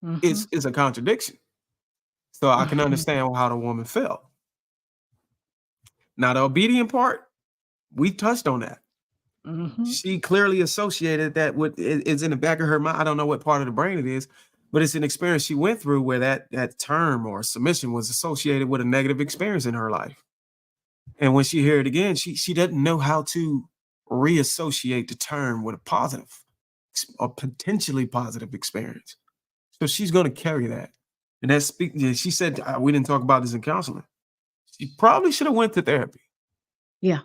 Mhm. It's a contradiction. So I can understand how the woman felt. Now, the obedient part, we touched on that. Mhm. She clearly associated that with it's in the back of her mind. I don't know what part of the brain it is, but it's an experience she went through where that term or submission was associated with a negative experience in her life. And when she heard it again, she doesn't know how to reassociate the term with a positive or potentially positive experience. So she's going to carry that. And she said, we didn't talk about this in counseling. She probably should have went to therapy. Yeah.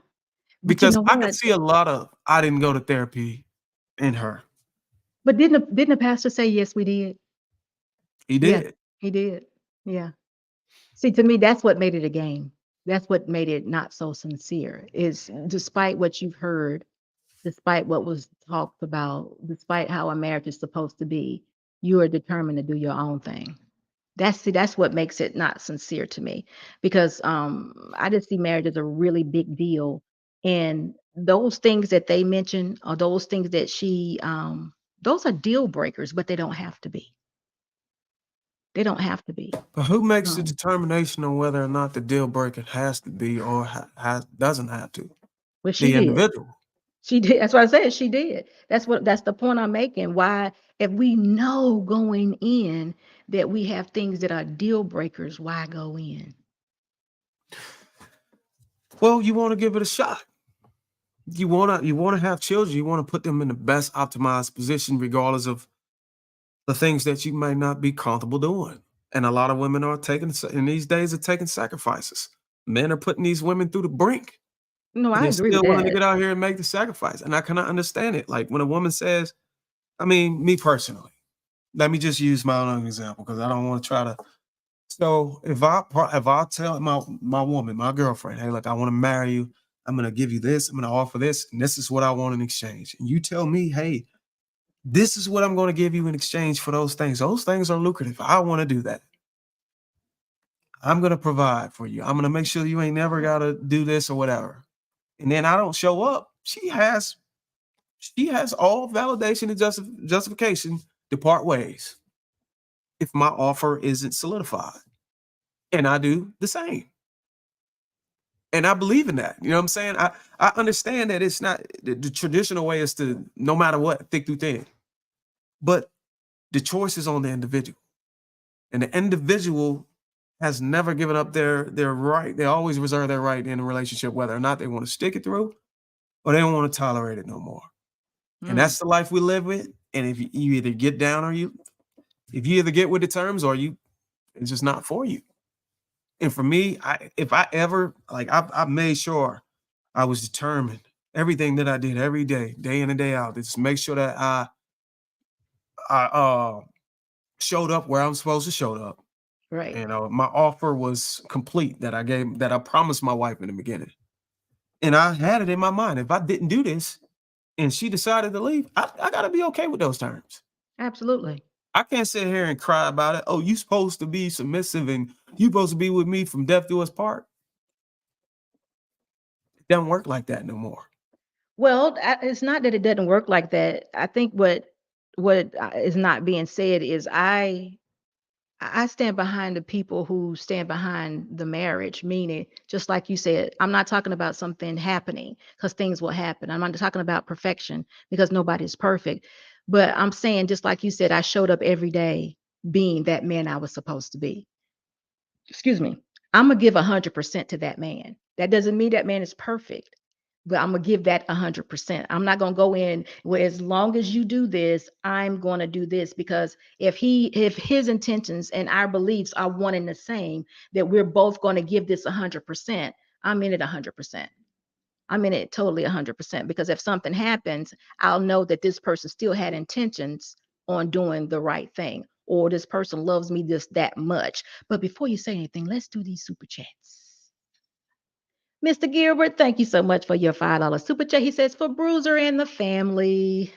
But you Because know I could what? see a lot of I didn't go to therapy in her. But didn't the pastor say, yes, we did? He Yeah, did. he did. Yeah. See, to me, that's what made it a game. That's what made it not so sincere, is despite what you've heard, despite what was talked about, despite how a marriage is supposed to be, you are determined to do your own thing. That's what makes it not sincere to me, because I just see marriage as a really big deal, and those things that they mention, or those things that she those are deal breakers, but they don't have to be. They don't have to be. But who makes the Um, determination on whether or not the deal breaker has to be or doesn't have to? but she The did. individual. She did. That's what I said. She did. That's the point I'm making. Why, if we know going in that we have things that are deal breakers, why go in? Well, you want to give it a shot. You want to have children. You want to put them in the best optimized position, regardless of the things that you might not be comfortable doing. And a lot of women in these days are taking sacrifices. Men are putting these women through the brink. No, And I they're agree with still willing to that. get out here and make the sacrifice. And I cannot understand it. Like when a woman says, me personally, let me just use my own example because I don't want to try to. So if I tell my woman, my girlfriend, hey, look, I want to marry you. I'm going to give you this. I'm going to offer this. And this is what I want in exchange. And you tell me, hey, this is what I'm going to give you in exchange for those things. Those things are lucrative. I want to do that. I'm going to provide for you. I'm going to make sure you ain't never got to do this or whatever. And then I don't show up. She has all validation and justification to part ways if my offer isn't solidified. And I do the same. And I believe in that. You know what I'm saying? I understand that it's not the traditional way is to no matter what, thick through thin. But the choice is on the individual. And the individual has never given up their right. They always reserve their right in a relationship, whether or not they want to stick it through or they don't want to tolerate it no more. And that's the life we live with. And if you either get down or if you either get with the terms or it's just not for you. And for me, if I ever I made sure I was determined everything that I did every day, day in and day out, to just make sure that I showed up where I'm supposed to show up. Right. And my offer was complete that I promised my wife in the beginning. And I had it in my mind. If I didn't do this and she decided to leave, I gotta be okay with those terms. Absolutely. I can't sit here and cry about it. Oh, you supposed to be submissive and you supposed to be with me from death do us part. It doesn't work like that no more. Well, it's not that it doesn't work like that. I think what is not being said is I stand behind the people who stand behind the marriage, meaning, just like you said, I'm not talking about something happening because things will happen. I'm not talking about perfection because nobody's perfect. But I'm saying, just like you said, I showed up every day being that man I was supposed to be. Excuse me. I'm going to give 100% to that man. That doesn't mean that man is perfect, but I'm going to give that 100%. I'm not going to go in where, as long as you do this, I'm going to do this, because if his intentions and our beliefs are one and the same, that we're both going to give this 100%, I'm in it 100%. I'm in it totally 100%, because if something happens, I'll know that this person still had intentions on doing the right thing, or this person loves me just that much. But before you say anything, let's do these super chats. Mr. Gilbert, thank you so much for your $5 super chat. He says, for Bruiser and the family.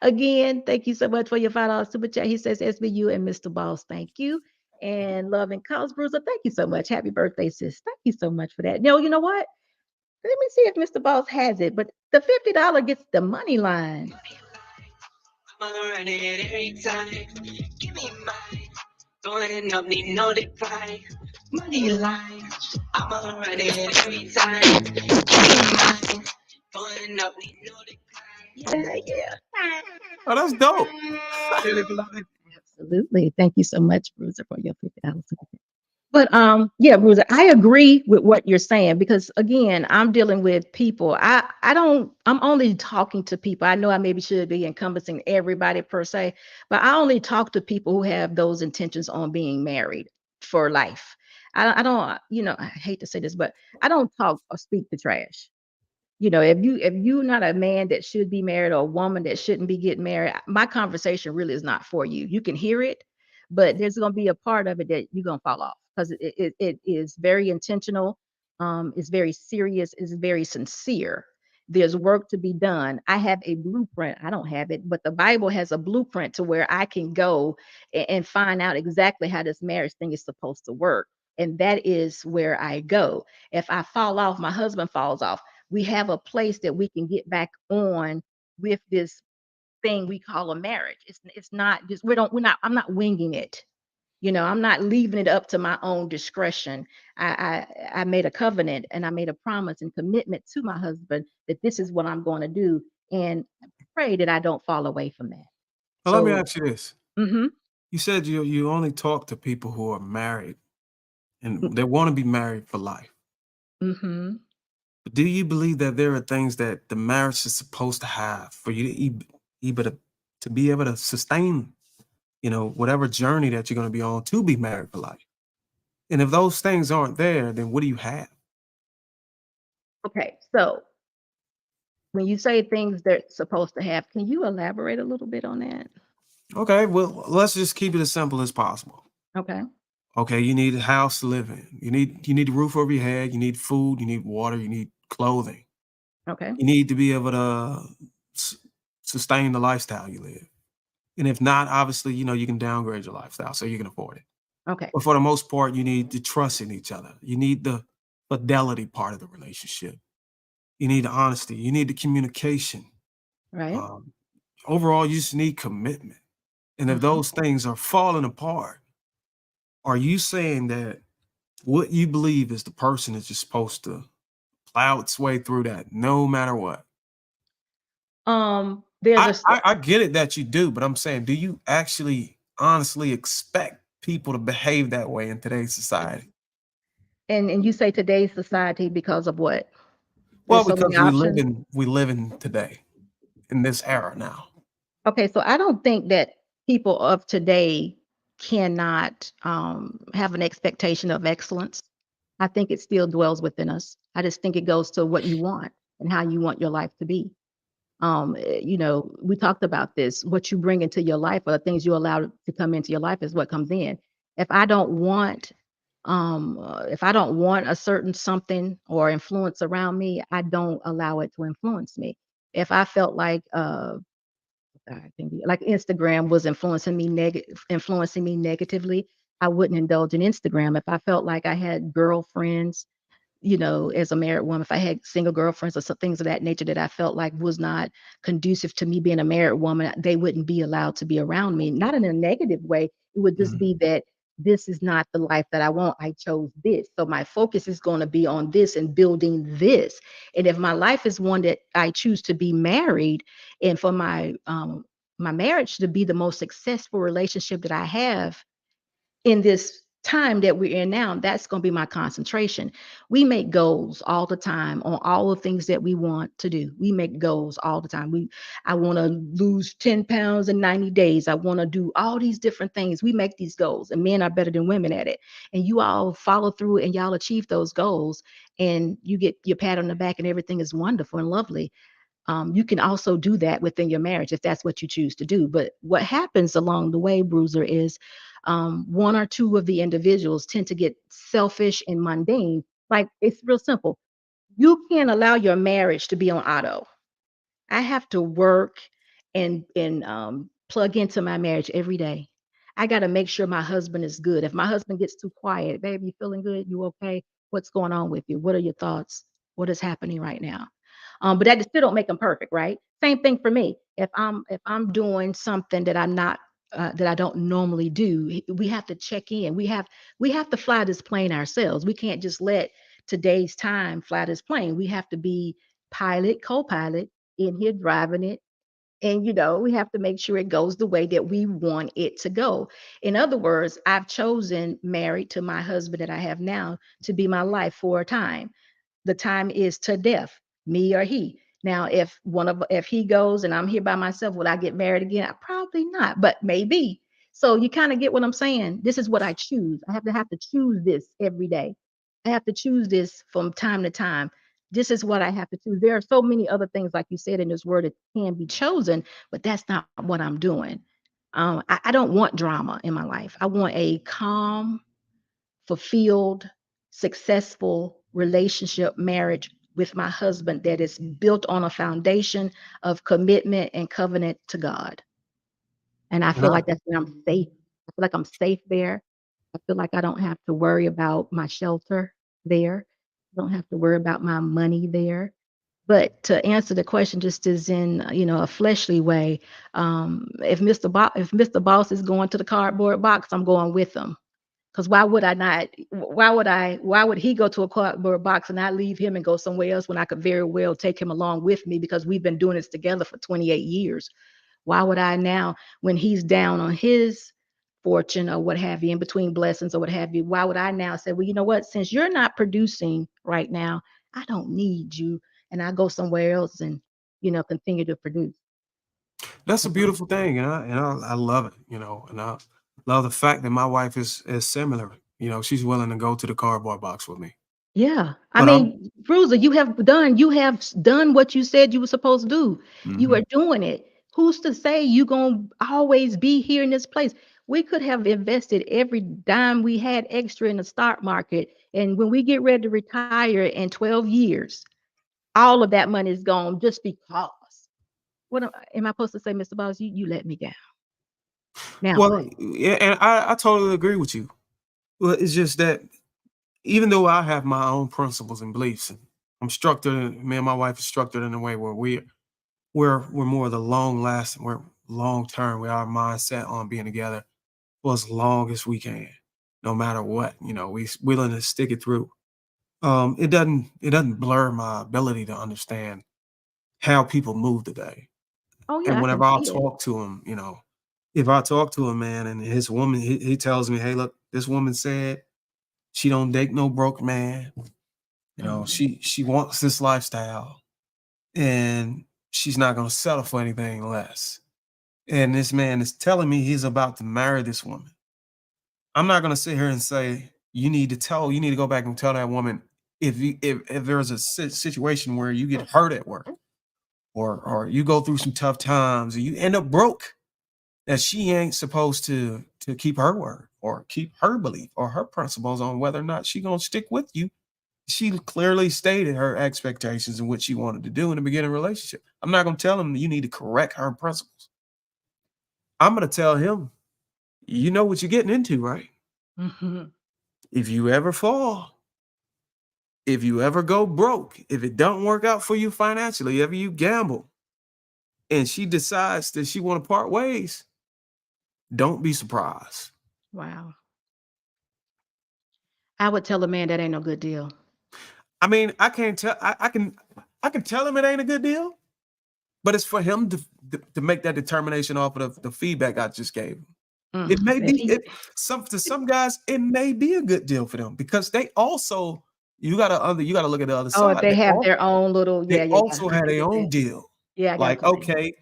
Again, thank you so much for your $5 super chat. He says, SBU and Mr. Boss, thank you. And Love and Cause Bruiser, thank you so much. Happy birthday, sis. Thank you so much for that. No, you know what? Let me see if Mr. Boss has it, but the $50 gets the money line. I'm gonna run it every time. Give me mine. Throwing up, need no reply. Money line. I'm gonna run it every time. Give me mine. Throwing up, need no reply. Yeah. Oh, that's dope. Absolutely. Thank you so much, Bruiser, for your $50 super chat. But yeah, Bruiser, I agree with what you're saying, because again, I'm dealing with people. I'm only talking to people. I know I maybe should be encompassing everybody per se, but I only talk to people who have those intentions on being married for life. I don't, I hate to say this, but I don't talk or speak the trash. If you're not a man that should be married, or a woman that shouldn't be getting married, my conversation really is not for you. You can hear it, but there's going to be a part of it that you're going to fall off, because it is very intentional. It's very serious. It's very sincere. There's work to be done. I have a blueprint. I don't have it, but the Bible has a blueprint to where I can go and find out exactly how this marriage thing is supposed to work. And that is where I go. If I fall off, my husband falls off, we have a place that we can get back on with this thing we call a marriage. It's not just, I'm not winging it. I'm not leaving it up to my own discretion. I made a covenant and I made a promise and commitment to my husband that this is what I'm going to do, and I pray that I don't fall away from that. Well, let me So, ask you this. mm-hmm, You said you only talk to people who are married and they want to be married for life. mm-hmm. But do you believe that there are things that the marriage is supposed to have for you to be able to sustain, whatever journey that you're going to be on to be married for life? And if those things aren't there, then what do you have? Okay, so when you say things they're supposed to have, can you elaborate a little bit on that? Okay, well, let's just keep it as simple as possible. Okay. Okay, you need a house to live in. You need a roof over your head. You need food. You need water. You need clothing. Okay. You need to be able to sustain the lifestyle you live. And if not, obviously, you can downgrade your lifestyle so you can afford it. Okay. But for the most part, you need to trust in each other. You need the fidelity part of the relationship. You need the honesty. You need the communication. Right. Overall, you just need commitment. And if those things are falling apart, are you saying that what you believe is the person that you're supposed to plow its way through that no matter what. There's a I get it that you do, but I'm saying, do you actually honestly expect people to behave that way in today's society? and you say today's society because of what? Well, There's so many because options. we live in today, in this era now. Okay, so I don't think that people of today cannot have an expectation of excellence. I think it still dwells within us. I just think it goes to what you want and how you want your life to be. We talked about this. What you bring into your life or the things you allow to come into your life is what comes in. If I don't want, if I don't want a certain something or influence around me, I don't allow it to influence me. If I felt like, I think like Instagram was influencing me negatively, I wouldn't indulge in Instagram. If I felt like I had girlfriends, as a married woman, if I had single girlfriends or some things of that nature that I felt like was not conducive to me being a married woman, they wouldn't be allowed to be around me. Not in a negative way. It would just Mhm. be that this is not the life that I want. I chose this. So my focus is going to be on this and building this. And if my life is one that I choose to be married and for my marriage to be the most successful relationship that I have, in this time that we're in now, that's going to be my concentration. We make goals all the time on all the things that we want to do. We make goals all the time. I want to lose 10 pounds in 90 days. I want to do all these different things. We make these goals, and men are better than women at it. And you all follow through and y'all achieve those goals, and you get your pat on the back, and everything is wonderful and lovely. You can also do that within your marriage if that's what you choose to do. But what happens along the way, Bruiser, is one or two of the individuals tend to get selfish and mundane. Like it's real simple. You can't allow your marriage to be on auto. I have to work and plug into my marriage every day. I got to make sure my husband is good. If my husband gets too quiet, baby, you feeling good? You okay? What's going on with you? What are your thoughts? What is happening right now? But that still don't make them perfect, right? Same thing for me. If I'm doing something that I'm not that I don't normally do, we have to check in. We have to fly this plane ourselves. We can't just let today's time fly this plane. We have to be pilot, co-pilot in here driving it. And we have to make sure it goes the way that we want it to go. In other words, I've chosen married to my husband that I have now to be my life for a time. The time is to death, me or he. Now, if he goes and I'm here by myself, will I get married again? Probably not, but maybe. So you kind of get what I'm saying. This is what I choose. I have to choose this every day. I have to choose this from time to time. This is what I have to choose. There are so many other things, like you said in this word, that can be chosen, but that's not what I'm doing. I don't want drama in my life. I want a calm, fulfilled, successful relationship, marriage with my husband that is built on a foundation of commitment and covenant to God. And I And feel I, like that's where I'm safe. I feel like I'm safe there. I feel like I don't have to worry about my shelter there. I don't have to worry about my money there. But to answer the question, just as in a fleshly way, if Mr. Boss is going to the cardboard box, I'm going with him. Because why would I not? Why would he go to a cardboard box and I leave him and go somewhere else when I could very well take him along with me because we've been doing this together for 28 years? Why would I now, when he's down on his fortune or what have you, in between blessings or what have you, why would I now say, well, you know what? Since you're not producing right now, I don't need you. And I go somewhere else and, continue to produce. that's a beautiful thing, and I love it, and I love the fact that my wife is similar. She's willing to go to the cardboard box with me. Yeah. I But I'm mean, Bruiser, you have done what you said you were supposed to do. You Mhm. are doing it. Who's to say you gonna always be here in this place? We could have invested every dime we had extra in the stock market. And when we get ready to retire in 12 years, all of that money is gone just because. What am I supposed to say, Mr. Boss? You let me down. Now what? Well, yeah, and I totally agree with you. Well, it's just that even though I have my own principles and beliefs, and I'm structured, me and my wife is structured in a way where we're more of the long lasting, we're long term. We our mindset on being together for as long as we can, no matter what. We willing to stick it through. it doesn't blur my ability to understand how people move today. Oh And yeah, I whenever can I see it. talk to him, if I talk to a man and his woman, he tells me, hey, look, this woman said she don't date no broke man. She wants this lifestyle and she's not gonna settle for anything less. And this man is telling me he's about to marry this woman. I'm not gonna sit here and say, you need to go back and tell that woman if there's a situation where you get hurt at work or you go through some tough times or you end up broke, that she ain't supposed to keep her word or keep her belief or her principles on whether or not she gonna stick with you. She clearly stated her expectations and what she wanted to do in the beginning of the relationship. I'm not gonna tell him you need to correct her principles. I'm gonna tell him, you know what you're getting into, right? Mhm. If you ever fall, if you ever go broke, if it don't work out for you financially, if you gamble, and she decides that she want to part ways, don't be surprised. Wow. I would tell a man that ain't no good deal. I mean, I can't tell. I can tell him it ain't a good deal, but it's for him to make that determination off of the feedback I just gave him. It may If be he, some guys it may be a good deal for them because they also you gotta look at the other oh, if side. they have their own little, They yeah, yeah, yeah. also I have get their own that. deal. Yeah, I got a Like, plan. okay,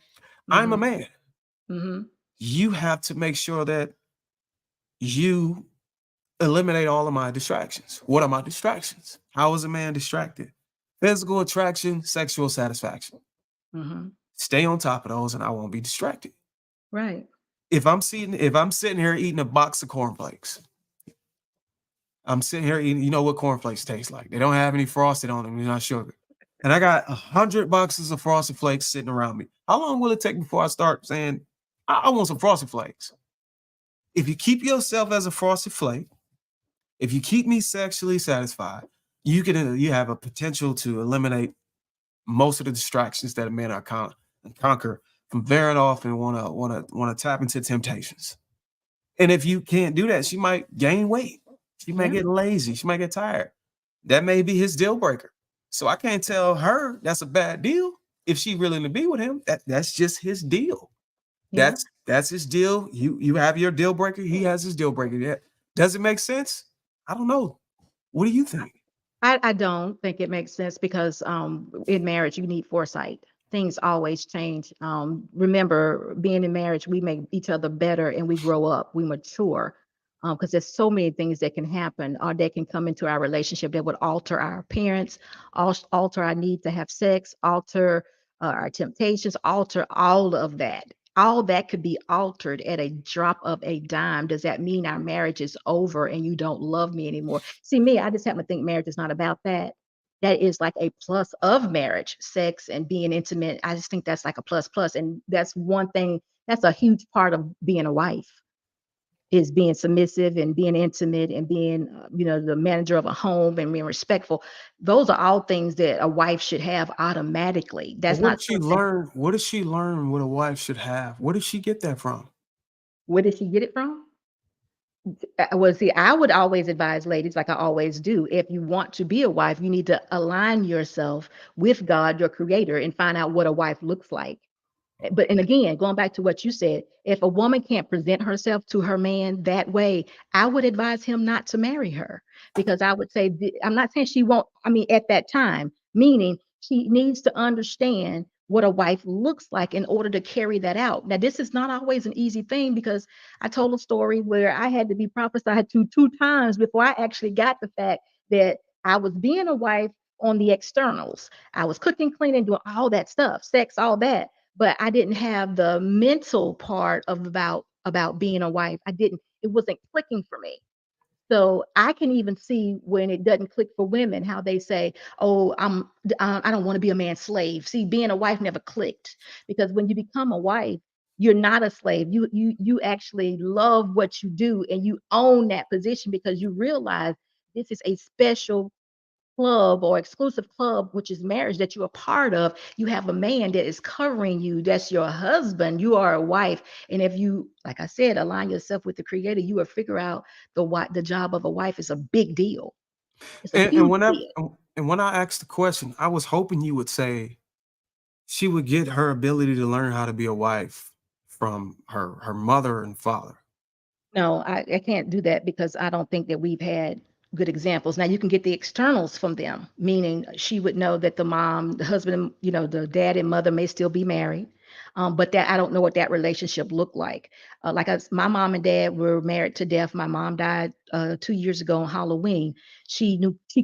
I'm a Mhm. man. Mhm. You have to make sure that you eliminate all of my distractions. What are my distractions? How is a man distracted? Physical attraction, sexual satisfaction. Mhm. Stay on top of those and I won't be distracted. Right. If I'm sitting here eating a box of cornflakes, I'm sitting here eating, you know what cornflakes taste like. They don't have any frosting on them, they're not sugar. And I got 100 boxes of frosted flakes sitting around me. How long will it take before I start saying, I want some frosted flakes? If you keep yourself as a frosted flake, if you keep me sexually satisfied, you have a potential to eliminate most of the distractions that a man conquer from veering off and wanna tap into temptations. And if you can't do that, she might gain weight. She might Yeah. get lazy. She might get tired. That may be his deal breaker. So I can't tell her that's a bad deal if she willing to be with him. That's just his deal. Yeah. That's his deal. You have your deal breaker. He has his deal breaker. Yeah. Does it make sense? I don't know. What do you think? I don't think it makes sense because in marriage you need foresight. Things always change. Remember, being in marriage, we make each other better and we grow up, we mature. Because there's so many things that can happen or that can come into our relationship that would alter our appearance, alter our need to have sex, alter our temptations, alter all of that. All that could be altered at a drop of a dime. Does that mean our marriage is over and you don't love me anymore? See, me, I just happen to think marriage is not about that. That is like a plus of marriage, sex and being intimate. I just think that's like a plus plus. And that's one thing, that's a huge part of being a wife is being submissive and being intimate and being, the manager of a home and being respectful. Those are all things that a wife should have automatically. But That's what not did she something. learn? What did she learn what a wife should have? Where did she get that from? Where did she get it from? Well, see, I would always advise ladies, like I always do, if you want to be a wife, you need to align yourself with God, your creator, and find out what a wife looks like. But and again, going back to what you said, if a woman can't present herself to her man that way, I would advise him not to marry her because I would say I'm not saying she won't. I mean, at that time, meaning she needs to understand what a wife looks like in order to carry that out. Now, this is not always an easy thing because I told a story where I had to be prophesied to 2 times before I actually got the fact that I was being a wife on the externals. I was cooking, cleaning, doing all that stuff, sex, all that, but I didn't have the mental part of about being a wife. It wasn't clicking for me. So I can even see when it doesn't click for women, how they say, "Oh, I don't want to be a man's slave." See, being a wife never clicked because when you become a wife, you're not a slave. You actually love what you do and you own that position because you realize this is a special club or exclusive club, which is marriage that you're a part of. You have a man that is covering you. That's your husband. You are a wife. And if you, like I said, align yourself with the creator, you will figure out the job of a wife is a big deal. It's a And, huge deal. and when I asked the question, I was hoping you would say she would get her ability to learn how to be a wife from her mother and father. No, I can't do that because I don't think that we've had good examples. Now you can get the externals from them, meaning she would know that the mom, the husband, the dad and mother may still be married, but that I don't know what that relationship looked like. My mom and dad were married to death. My mom died 2 years ago on Halloween. She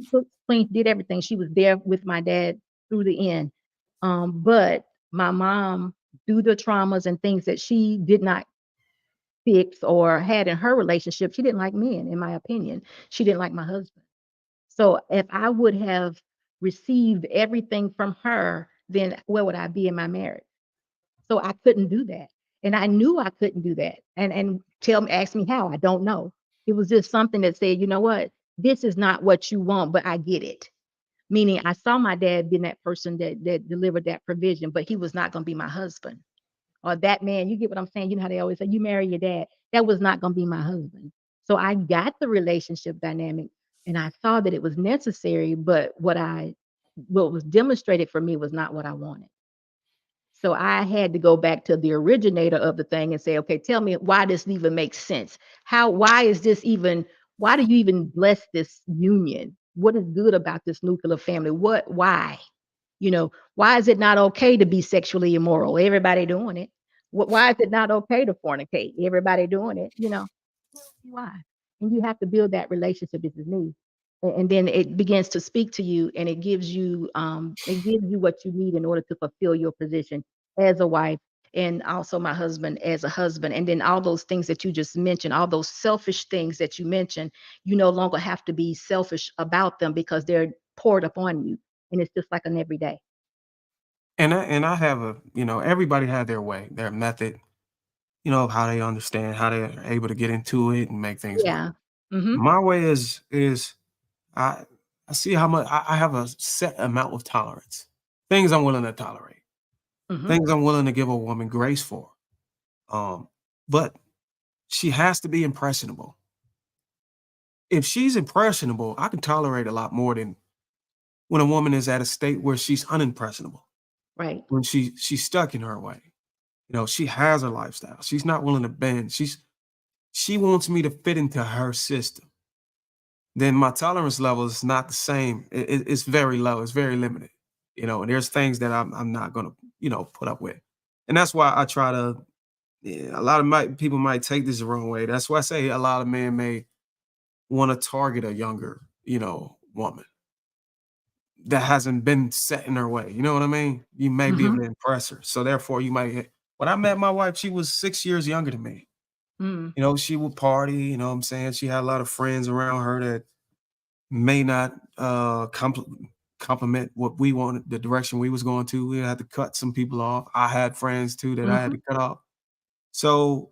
cooked, cleaned, did everything. She was there with my dad through the end. But my mom, through the traumas and things that she did not fix or had in her relationship, she didn't like men, in my opinion. She didn't like my husband. So if I would have received everything from her, then where would I be in my marriage? So I couldn't do that. And I knew I couldn't do that. And ask me how. I don't know. It was just something that said, you know what? This is not what you want, but I get it. Meaning I saw my dad being that person that delivered that provision, but he was not going to be my husband or that man. You get what I'm saying? You know how they always say, you marry your dad. That was not going to be my husband. So I got the relationship dynamic and I saw that it was necessary, but what was demonstrated for me was not what I wanted. So I had to go back to the originator of the thing and say, okay, tell me why this even makes sense. Why do you even bless this union? What is good about this nuclear family? Why? Why is it not okay to be sexually immoral? Everybody doing it. Why is it not okay to fornicate? Everybody doing it, why? And you have to build that relationship. This is me. And then it begins to speak to you and it gives you what you need in order to fulfill your position as a wife and also my husband as a husband. And then all those things that you just mentioned, all those selfish things that you mentioned, you no longer have to be selfish about them because they're poured upon you. And it's just like an everyday. And I have everybody had their way, their method, how they understand, how they're able to get into it and make things work. Yeah. Mm-hmm. My way is I I see how much I have a set amount of tolerance. Things I'm willing to tolerate. Mm-hmm. Things I'm willing to give a woman grace for. Um, but she has to be impressionable. If she's impressionable, I can tolerate a lot more than when a woman is at a state where she's unimpressionable, Right. when she's stuck in her way. She has her lifestyle. She's not willing to bend. She wants me to fit into her system. Then my tolerance level is not the same. It's very low. It's very limited. And there's things that I'm not gonna put up with, and that's why I try to. Yeah, a lot of people might take this the wrong way. That's why I say a lot of men may want to target a younger, woman that hasn't been set in her way. You know what I mean? You may be able Mm-hmm. to impress her, so therefore you might. When I met my wife, she was 6 years younger than me. Mm. She would party. What I'm saying, she had a lot of friends around her that may not compliment what we wanted, the direction we was going to. We had to cut some people off. I had friends too that I had Mm-hmm. to cut off. So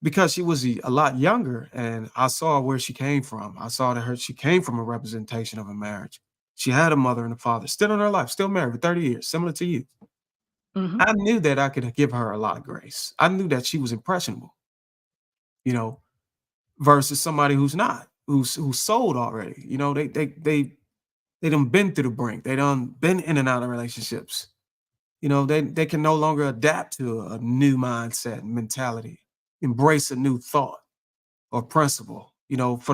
because she was a lot younger and I saw where she came from. I saw that she came from a representation of a marriage. She had a mother and a father still in her life, still married for 30 years, similar to you. Mm-hmm. I knew that I could give her a lot of grace. I knew that she was impressionable, you know, versus somebody who's not, who's sold already. They done been through the brink. They done been in and out of relationships. They can no longer adapt to a new mindset and mentality, embrace a new thought or principle, Yep. for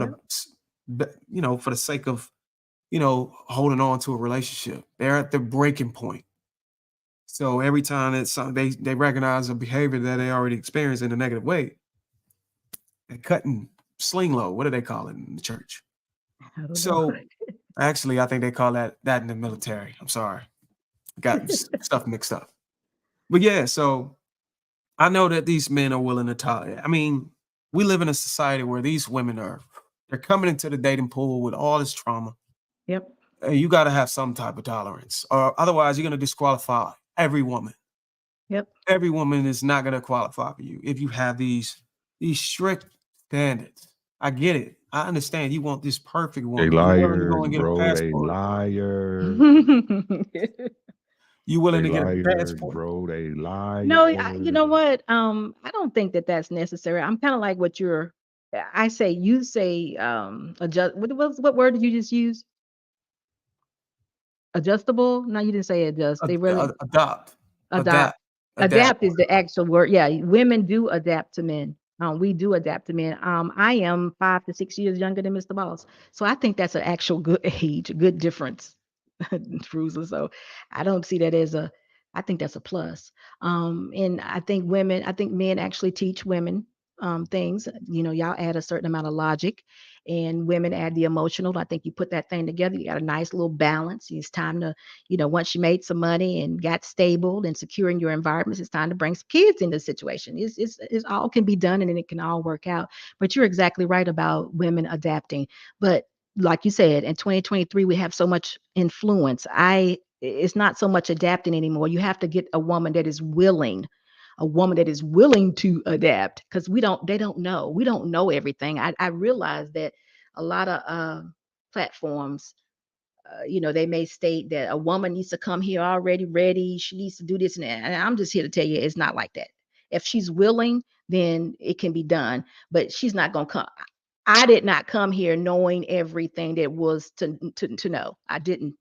the sake of, holding on to a relationship. They're at the breaking point. So every time that they recognize a behavior that they already experienced in a negative way, they're cutting sling low. What do they call it in the church? I don't know. So actually, I think they call that in the military. I'm sorry, got stuff mixed up. But yeah, so I know that these men are willing to tolerate. I mean, we live in a society where these women they're coming into the dating pool with all this trauma. Yep. And you got to have some type of tolerance, or otherwise you're going to disqualify every woman. Yep. Every woman is not going to qualify for you if you have these strict standards. I get it. I understand you want this perfect They woman. You're willing to go liars, and get a bro. They passport. liars. You're willing They to get a liars, passport. bro. They No, you know liars. what? I don't think that that's necessary. I'm kind of like what you're I say you say adjust. What word did you just use? Adjustable? No, you didn't say adjust. They really Adopt. adopt. Adapt. Adapt is the actual word. Yeah, women do adapt to men. We do adapt to men. I am 5 to 6 years younger than Mr. Boss, so I think that's an actual good age, a good difference, Fruza. So I don't see that as a. I think that's a plus. And I think men actually teach women things. You know, y'all add a certain amount of logic, and women add the emotional. I think you put that thing together, you got a nice little balance. It's time to, once you made some money and got stable and secure in your environments, it's time to bring some kids into the situation. It's all can be done and then it can all work out. But you're exactly right about women adapting. But like you said, in 2023, we have so much influence. It's not so much adapting anymore. You have to get a woman that is willing to adapt, because they don't know. We don't know everything. I realize that a lot of platforms, they may state that a woman needs to come here already ready. She needs to do this and that. And I'm just here to tell you, it's not like that. If she's willing, then it can be done, but she's not going to come. I did not come here knowing everything that was to know. I didn't,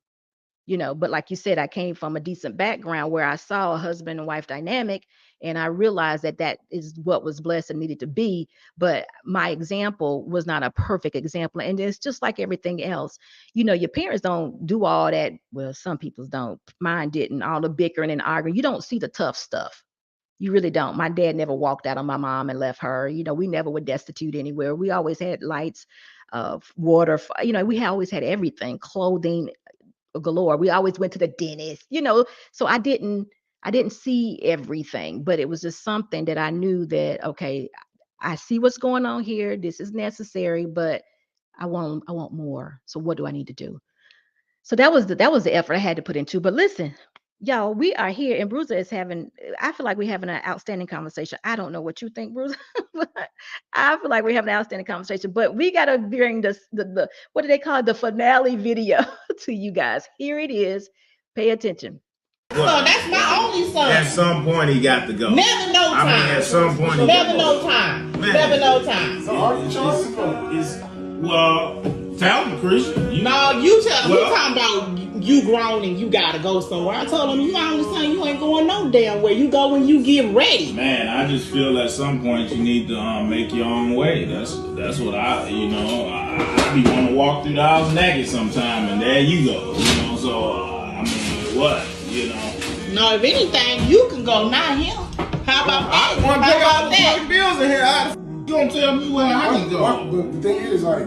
but like you said, I came from a decent background where I saw a husband and wife dynamic, and I realized that is what was blessed and needed to be. But my example was not a perfect example. And it's just like everything else. Your parents don't do all that. Well, some people don't. Mine didn't. All the bickering and arguing. You don't see the tough stuff. You really don't. My dad never walked out on my mom and left her. We never were destitute anywhere. We always had lights, water. We always had everything, clothing galore. We always went to the dentist, so I didn't see everything, but it was just something that I knew that, okay, I see what's going on here. This is necessary, but I want more. So what do I need to do? So that was the effort I had to put into. But listen, y'all, we are here, and Bruiser is I feel like we're having an outstanding conversation. I don't know what you think, Bruiser, but I feel like we're having an outstanding conversation. But we got to bring the what do they call it? The finale video to you guys. Here it is. Pay attention. Well, that's my only son. At some point, he got to go. Never no time. I mean, at some point, he never no time. Man. Never no time. So are you charging for? Well, tell him, Christian. No, you tell him. You talking about you grown and you gotta go somewhere. I told him, you understand, you ain't going no damn where. You go when you get ready. Man, I just feel at some point you need to make your own way. That's what I be want to walk through the house naked sometime, and there you go. So I mean, what, No, if anything, you can go, not him. How about that? I want to pay all the fucking bills in here. You gonna tell me where I can go? But the thing is, like,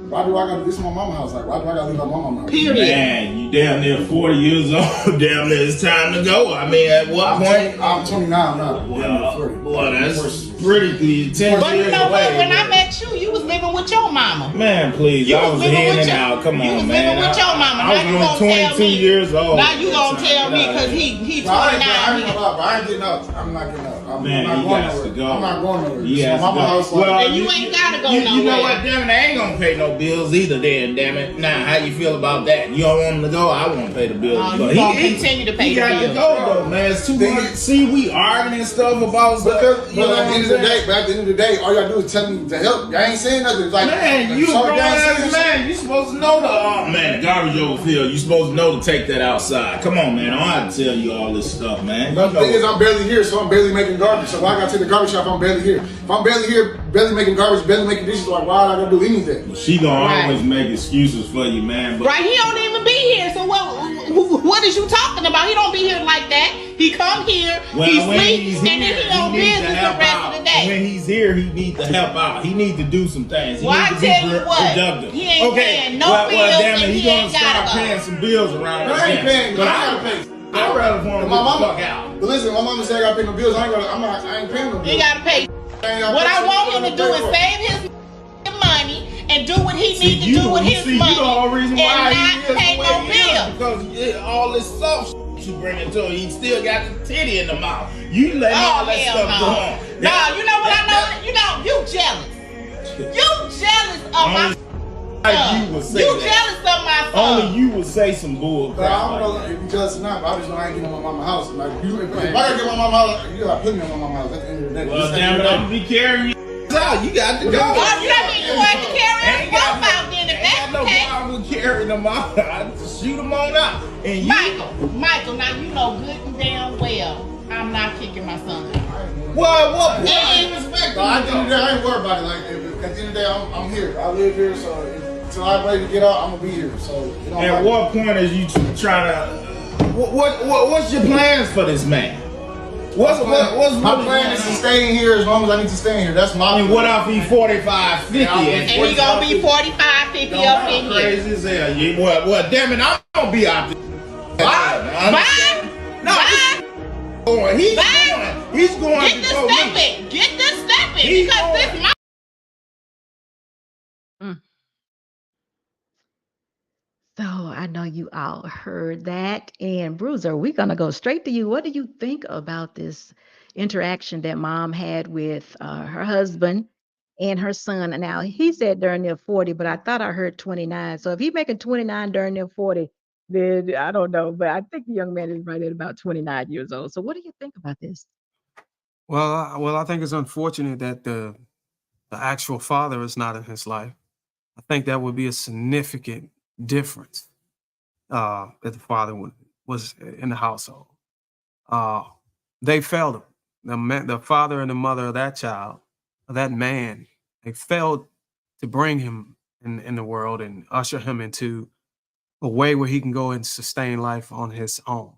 why do I got this is my mama's house? Like, why do I gotta leave my mama's house? Period. Man, you damn near 40 years old. Damn near it's time to go. I mean, at what point? I'm 29 now. Well, that's pretty 10 But years you know what? away. When I met you was living with your mama. Man, please. You I was was living in with and your- out. Come you on, was man. living with your mama. I was Now you only gonna tell 22 me- years old. Now you gonna tell me because he 29. I ain't getting up. I'm not getting up. Man, I'm he not got going to go. nowhere. I'm not going nowhere. He It's has my to go. mama's house. Well, And you ain't gotta go You know nowhere. what, damn it, I ain't gonna pay no bills either then, damn it. Now, how you feel about that? You don't want him to go, I won't pay the bills. You gonna continue to pay he the got bills. to go though, man. It's too much. See, we arguing and stuff about stuff. Because, You know but what at the I'm end of the saying? day, all you gotta do is tell me to help. Y'all ain't saying nothing. It's like, Man, you a sorry, grown y'all ain't saying ass nothing. man. You supposed to know the garbage overfill. You supposed to know to take that outside. Come on, man. I don't have to tell you all this stuff, man. But the thing is, I'm barely here, so I'm barely making garbage. So why I gotta take the garbage out if I'm barely here? If I'm barely here, barely making garbage, barely making dishes, like why I gotta do anything? She gonna Right. always make excuses for you, man. But Right, he don't even be here. So what is you talking about? He don't be here like that. He come here, he when sleep, he's and then here, he on needs to business the help rest out. of the day. When he's here, he needs to help out. He needs to do some things. He Well, needs I to be tell you what, productive. he ain't paying no well, bills damn it, and he he gonna ain't start gotta go. paying some bills around But I ain't here. paying. But I I gotta pay. I'd rather for him My to mama, fuck out. but listen, my mama said I gotta pay no bills. I ain't paying no bills. He gotta pay. What I want him to do is save his money and do what he needs to do with his money You the whole reason why and not he is pay the no way he is, bills. because all this soft you bring into him, he still got the titty in the mouth. You let all Oh that hell stuff go no! on. No, you know what I know? You jealous. You jealous of my son. You would say You that. jealous of my son. Only you would say some bull But I crap. don't know if you jealous or not, but I just know I ain't getting my mama's house. Like, if I gotta get my mama's house, you gotta put me in my mama's house at the end of the day. Well, damn it, I'm gonna be carrying you. So you got to go. Oh, you don't mean you want to carry us Ain't got both out then if Ain't got that's no the case. problem with carrying them out. I just shoot them on out. And you, Michael, now you know good and damn well I'm not kicking my son out. what And- you expect? I ain't worried about it. Like, at the end of the day, I'm here. I live here, so until I'm ready to get out, I'm gonna be here. So, it don't At matter. what point is you trying to? What's your plans for this man? What's my plan is to stay in here as long as I need to stay in here. That's my And plan. what if he 45, 50? And he gonna be 45, 50 up in here. Crazy as hell. Well, damn it, I'm gonna be out there. Bye. No, Bye. he's Bye. going. He's going Get the before me. stepping. Get the stepping. He's Because going. this my So I know you all heard that. And Bruiser, we're going to go straight to you. What do you think about this interaction that mom had with her husband and her son? And now he said during their 40, but I thought I heard 29. So if he's making 29 during their 40, then I don't know. But I think the young man is right at about 29 years old. So what do you think about this? Well, I think it's unfortunate that the actual father is not in his life. I think that would be a significant difference that the father was in the household. They failed him. The father and the mother of that child, of that man, they failed to bring him in the world and usher him into a way where he can go and sustain life on his own.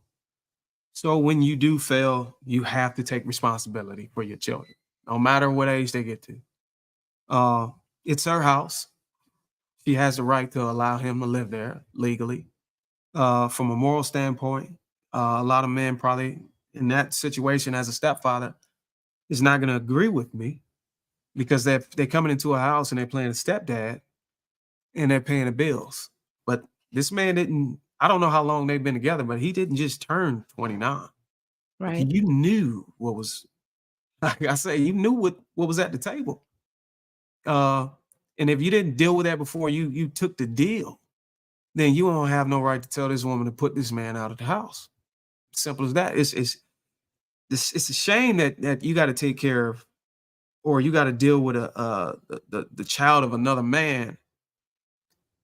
So when you do fail, you have to take responsibility for your children, no matter what age they get to. It's her house. She has the right to allow him to live there legally. From a moral standpoint, a lot of men probably in that situation as a stepfather is not going to agree with me because they're coming into a house and they're playing a stepdad and they're paying the bills. But this man didn't, I don't know how long they've been together, but he didn't just turn 29. Right. You knew what was, like I say, you knew what was at the table. And if you didn't deal with that before you took the deal, then you don't have no right to tell this woman to put this man out of the house. Simple as that. It's a shame that you got to take care of, or you got to deal with the child of another man.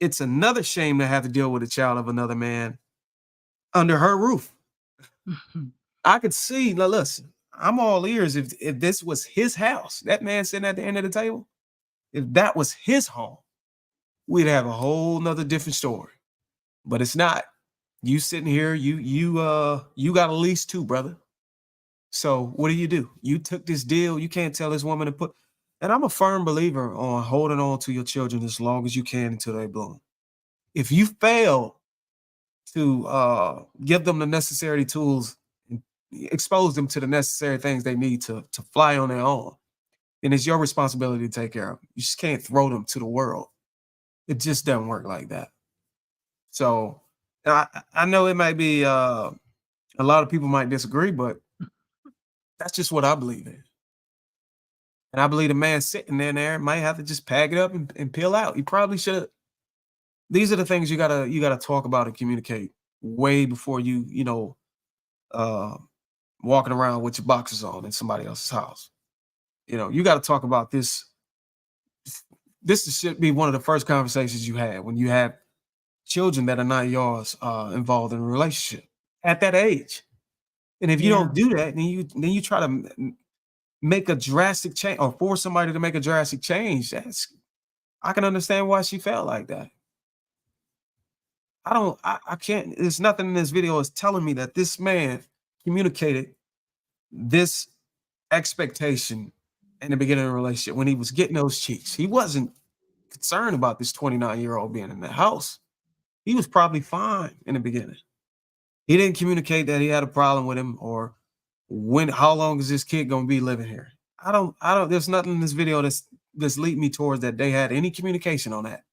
It's another shame to have to deal with a child of another man under her roof. I could see. Now listen, I'm all ears. If this was his house, that man sitting at the end of the table, if that was his home, we'd have a whole nother different story. But it's not. You sitting here, you got a lease too, brother. So what do? You took this deal. You can't tell this woman to put. And I'm a firm believer on holding on to your children as long as you can until they bloom. If you fail to give them the necessary tools, and expose them to the necessary things they need to fly on their own, then it's your responsibility to take care of them. You just can't throw them to the world. It just doesn't work like that. So I know it might be a lot of people might disagree, but that's just what I believe in. And I believe the man sitting there might have to just pack it up and peel out. He probably should. These are the things you gotta talk about and communicate way before you walking around with your boxers on in somebody else's house. You got to talk about this. This should be one of the first conversations you had when you have children that are not yours involved in a relationship at that age. And if you don't do that, then you try to make a drastic change or force somebody to make a drastic change. I can understand why she felt like that. I can't, there's nothing in this video is telling me that this man communicated this expectation in the beginning of the relationship when he was getting those cheeks. He wasn't concerned about this 29-year-old being in the house. He was probably fine in the beginning. He didn't communicate that he had a problem with him or how long is this kid gonna be living here? I don't, there's nothing in this video that's leading me towards that they had any communication on that.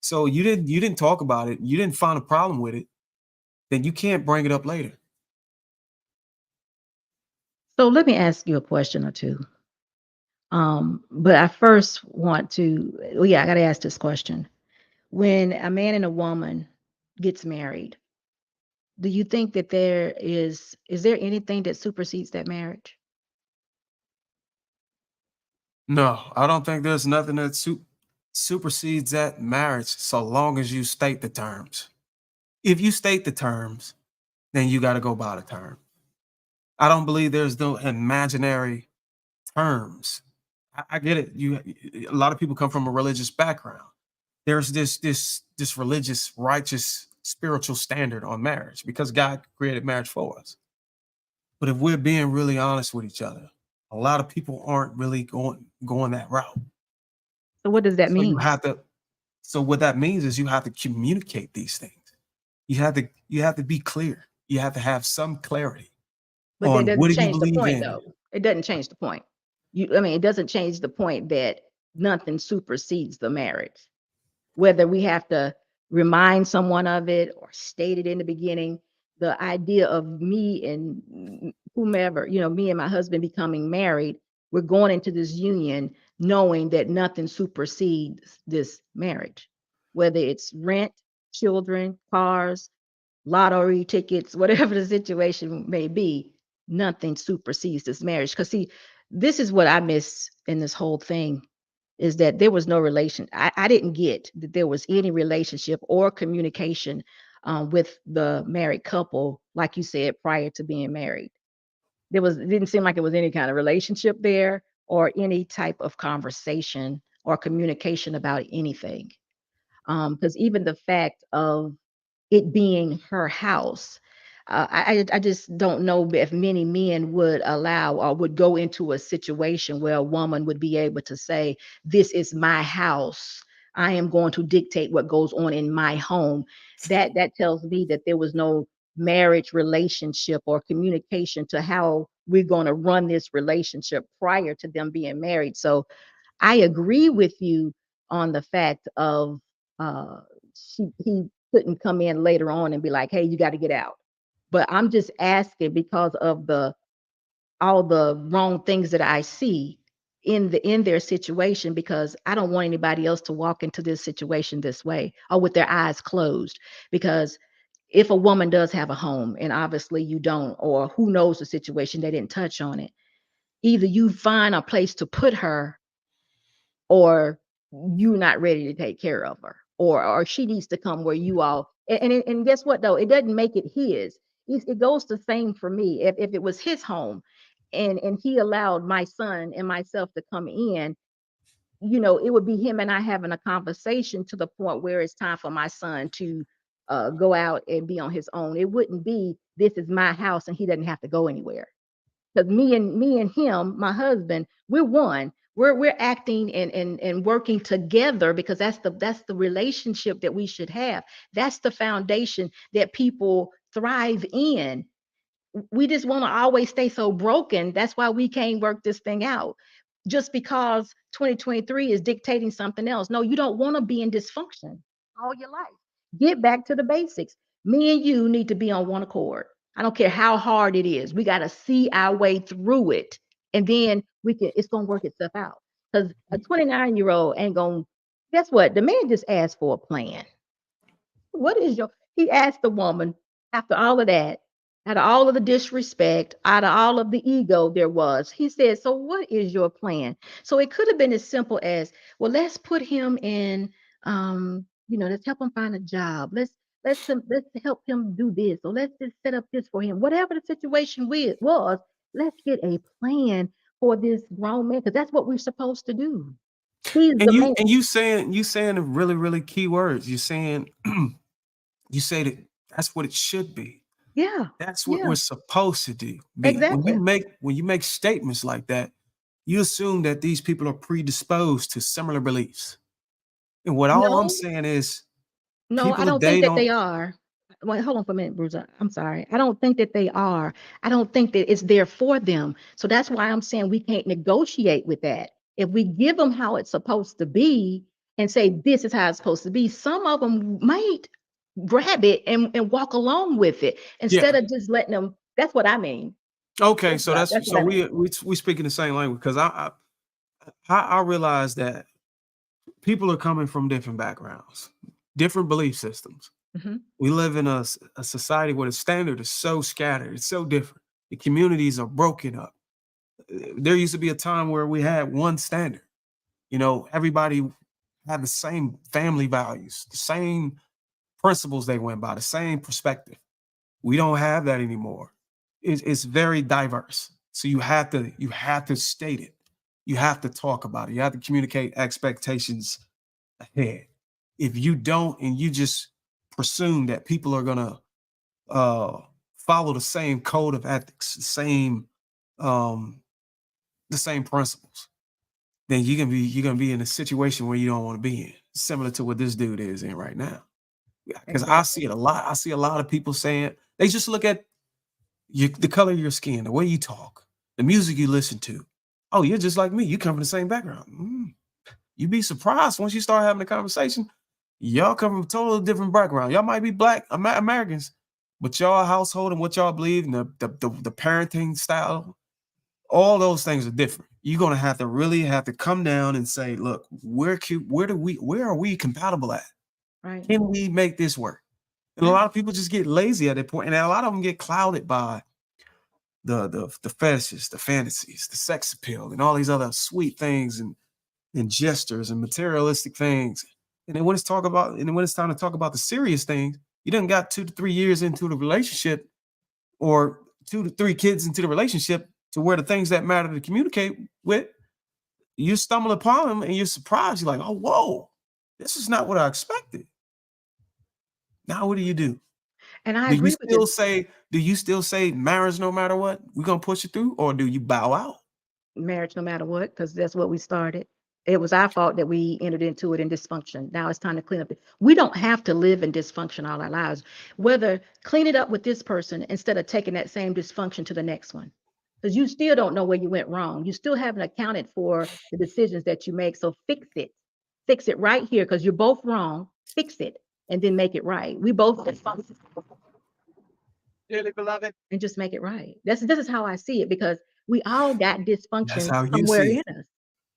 So you didn't talk about it, you didn't find a problem with it, then you can't bring it up later. So let me ask you a question or two. But I first want to, I got to ask this question. When a man and a woman gets married, do you think that is there anything that supersedes that marriage? No, I don't think there's nothing that supersedes that marriage so long as you state the terms. If you state the terms, then you got to go by the term. I don't believe there's no imaginary terms. I get it. A lot of people come from a religious background. There's this religious, righteous, spiritual standard on marriage because God created marriage for us. But if we're being really honest with each other, a lot of people aren't really going that route. So what does that So you mean? have to. So what that means is you have to communicate these things. You have to be clear. You have to have some clarity But that on what doesn't do you change the believe point, in. though. It doesn't change the point. I mean, it doesn't change the point that nothing supersedes the marriage. Whether we have to remind someone of it or state it in the beginning, the idea of me and whomever, me and my husband becoming married, we're going into this union knowing that nothing supersedes this marriage, whether it's rent, children, cars, lottery tickets, whatever the situation may be, nothing supersedes this marriage. Because see, this is what I miss in this whole thing is that there was no relation. I didn't get that there was any relationship or communication with the married couple, like you said, prior to being married. It didn't seem like it was any kind of relationship there or any type of conversation or communication about anything. Because even the fact of it being her house. I just don't know if many men would allow or would go into a situation where a woman would be able to say, "This is my house. I am going to dictate what goes on in my home." That tells me that there was no marriage relationship or communication to how we're going to run this relationship prior to them being married. So I agree with you on the fact of uh he couldn't come in later on and be like, "Hey, you got to get out." But I'm just asking because of all the wrong things that I see in their situation, because I don't want anybody else to walk into this situation this way or with their eyes closed. Because if a woman does have a home and obviously you don't, or who knows the situation, they didn't touch on it, either you find a place to put her or you're not ready to take care of her, or she needs to come where you all. And guess what though? It doesn't make it his. It goes the same for me. If it was his home, and he allowed my son and myself to come in, it would be him and I having a conversation to the point where it's time for my son to go out and be on his own. It wouldn't be, "This is my house and he doesn't have to go anywhere." Because me and him, my husband, we're one. We're acting and working together, because that's the relationship that we should have. That's the foundation that people thrive in. We just want to always stay so broken. That's why we can't work this thing out. Just because 2023 is dictating something else. No, you don't want to be in dysfunction all your life. Get back to the basics. Me and you need to be on one accord. I don't care how hard it is. We got to see our way through it. And then it's going to work itself out. Because a 29-year-old ain't going to, guess what? The man just asked for a plan. What is he asked the woman after all of that, out of all of the disrespect, out of all of the ego there was, he said, "So what is your plan?" So it could have been as simple as, "Well, let's put him in, let's help him find a job. Let's help him do this. Or let's just set up this for him." Whatever the situation was, let's get a plan for this grown man, because that's what we're supposed to do. He's And the you man. and you saying the really, really key words. You're saying you say that that's what it should be. Yeah, That's what yeah, we're supposed to be. When exactly. you make statements like that, you assume that these people are predisposed to similar beliefs. And what all I'm No, saying is no, I people don't think today that don't. they are. Wait, hold on for a minute, Bruiser. I'm sorry. I don't think that they are. I don't think that it's there for them. So that's why I'm saying we can't negotiate with that. If we give them how it's supposed to be and say this is how it's supposed to be, some of them might grab it and walk along with it Yeah. instead of just letting them. That's what I mean. Okay. That's So what I, that's that's so what I mean. we speaking the same language because I realize that people are coming from different backgrounds, different belief systems. Mhm. We live in a society where the standard is so scattered, it's so different. The communities are broken up. there used to be a time where we had one standard. You know, everybody had the same family values, the same principles they went by, the same perspective. We don't have that anymore. It's very diverse. So you have to state it. You have to talk about it. You have to communicate expectations ahead. If you don't, and you just presume that people are gonna uh, follow the same code of ethics, um, the same principles, then you're gonna be in a situation where you don't want to be in, similar to what this dude is in right now. Because I see it a lot. I see a lot of people saying they just look at the color of your skin, the way you talk, the music you listen to. Oh, you're just like me. You come from the same background. You'd be surprised once you start having a conversation. Y'all come from a totally different background. Y'all might be black Americans, but y'all household and what y'all believe and the parenting style, all those things are different. You're gonna have to really have to come down and say, look, where are we compatible at? Right. Can we make this work? And a lot of people just get lazy at that point, and a lot of them get clouded by the fetishes, the fantasies, the sex appeal, and all these other sweet things and gestures and materialistic things. And then when it's time to talk about the serious things, you done got 2 to 3 years into the relationship, or 2 to 3 kids into the relationship, to where the things that matter to communicate with, you stumble upon them and you're surprised. You're like, oh, whoa, this is not what I expected. Now what do you do? And I Do you agree with this. still say marriage no matter what? We're gonna push it through, or do you bow out? Marriage no matter what, because that's what we started. It was our fault that we entered into it in dysfunction. Now it's time to clean up. We don't have to live in dysfunction all our lives. Whether clean it up with this person instead of taking that same dysfunction to the next one. Because you still don't know where you went wrong. You still haven't accounted for the decisions that you make. So fix it. Fix it right here, because you're both wrong. Fix it and then make it right. We both dysfunction. Dearly beloved. And just make it right. This is how I see it, because we all got That's dysfunction how you somewhere see in it. us.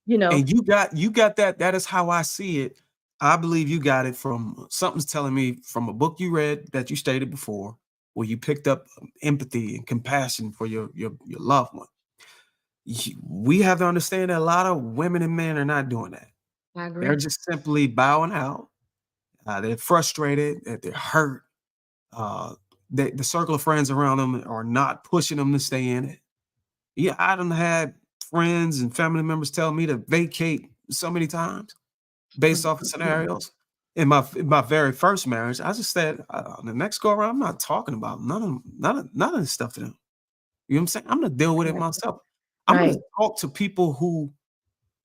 You know, And you got that. That is how I see it. I believe you got it from something's telling me from a book you read that you stated before, where you picked up empathy and compassion for your loved one. We have to understand that a lot of women and men are not doing that. I They're agree. just simply bowing out. They're frustrated, that they're hurt. Uh, the circle of friends around them are not pushing them to stay in it. Yeah, I done had friends and family members tell me to vacate so many times based off of scenarios. In my very first marriage, I just said, the next go around, I'm not talking about none of this stuff to them. You know what I'm saying? I'm gonna deal with it myself. I'm gonna Right, talk to people who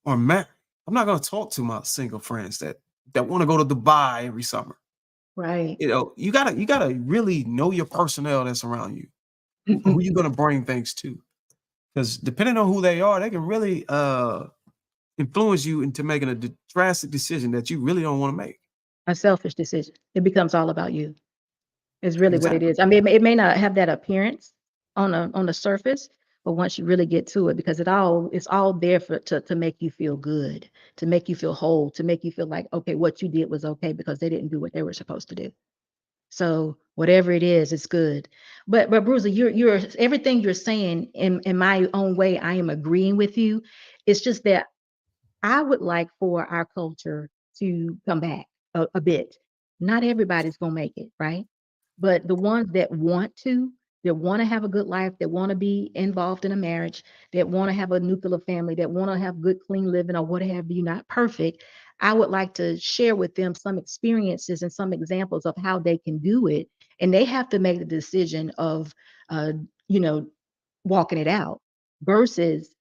are married. I'm not gonna talk to my single friends that want to go to Dubai every summer. right. You know, you gotta really know your personnel that's around you, who you're gonna bring things to. Because depending on who they are, they can really influence you into making a drastic decision that you really don't want to make. A selfish decision. It becomes all about you. Is really what it Exactly. is. I mean, it may not have that appearance on the surface, but once you really get to it, because it's all there to make you feel good, to make you feel whole, to make you feel like, okay, what you did was okay because they didn't do what they were supposed to do. So whatever it is, it's good. But Bruiser, you're everything you're saying in my own way, I am agreeing with you. It's just that I would like for our culture to come back a bit. Not everybody's gonna make it, right? But the ones that want to have a good life, that want to be involved in a marriage, that want to have a nuclear family, that want to have good, clean living, or what have you, not perfect. I would like to share with them some experiences and some examples of how they can do it. And they have to make the decision of, uh, you know, walking it out versus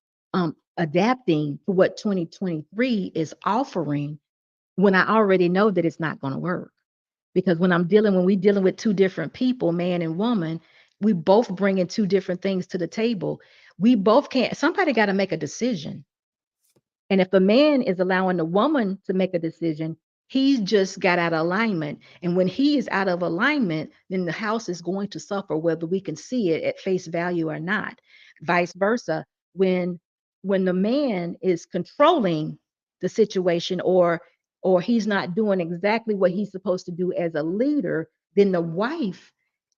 adapting to what 2023 is offering when I already know that it's not going to work. Because when we dealing with two different people, man and woman, we both bringing two different things to the table. We both can't, somebody got to make a decision. And if a man is allowing the woman to make a decision, he's just got out of alignment. And when he is out of alignment, then the house is going to suffer, whether we can see it at face value or not. Vice versa, when the man is controlling the situation, or he's not doing exactly what he's supposed to do as a leader, then the wife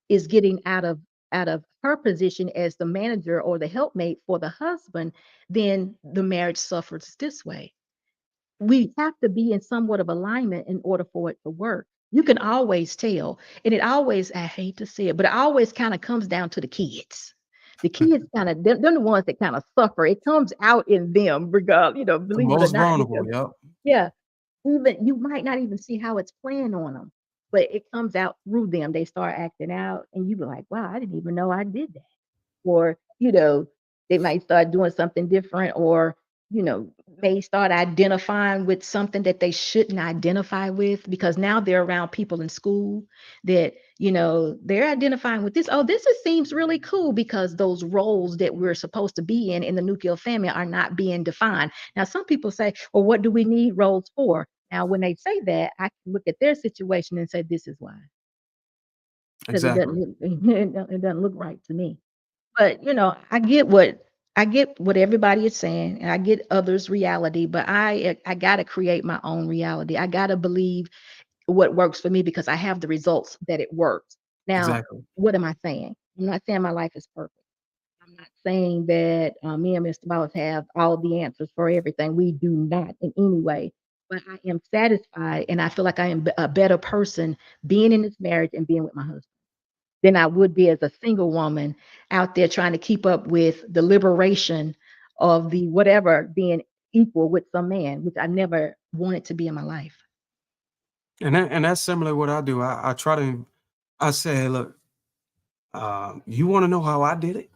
is getting out of out of her position as the manager or the helpmate for the husband, then the marriage suffers this way. We have to be in somewhat of alignment in order for it to work. You can always tell, and it always, I hate to say it, but it always kind of comes down to the kids. The kids kind of, they're the ones that kind of suffer. It comes out in them, regardless, The believe it or most not, vulnerable. because Yep. yeah, even you might not even see how it's playing on them, but it comes out through them. They start acting out, and you be like, "Wow, I didn't even know I did that." Or they might start doing something different, or you know may start identifying with something that they shouldn't identify with, because now they're around people in school that they're identifying with this. Oh, seems really cool, because those roles that we're supposed to be in the nuclear family are not being defined. Now some people say, well, what do we need roles for? Now when they say that, I can look at their situation and say, this is why. Because it doesn't Exactly. it doesn't look right to me. But, I get what everybody is saying, and I get others' reality, but I gotta create my own reality. I gotta believe what works for me, because I have the results that it works. Now, Exactly. what am I saying? I'm not saying my life is perfect. I'm not saying that me and Mr. Boss have all the answers for everything. We do not in any way. But I am satisfied, and I feel like I am a better person being in this marriage and being with my husband than I would be as a single woman out there trying to keep up with the liberation of the whatever being equal with some man, which I never wanted to be in my life. And that's similar to what I do. I try to, I say, "Hey, look, you want to know how I did it?"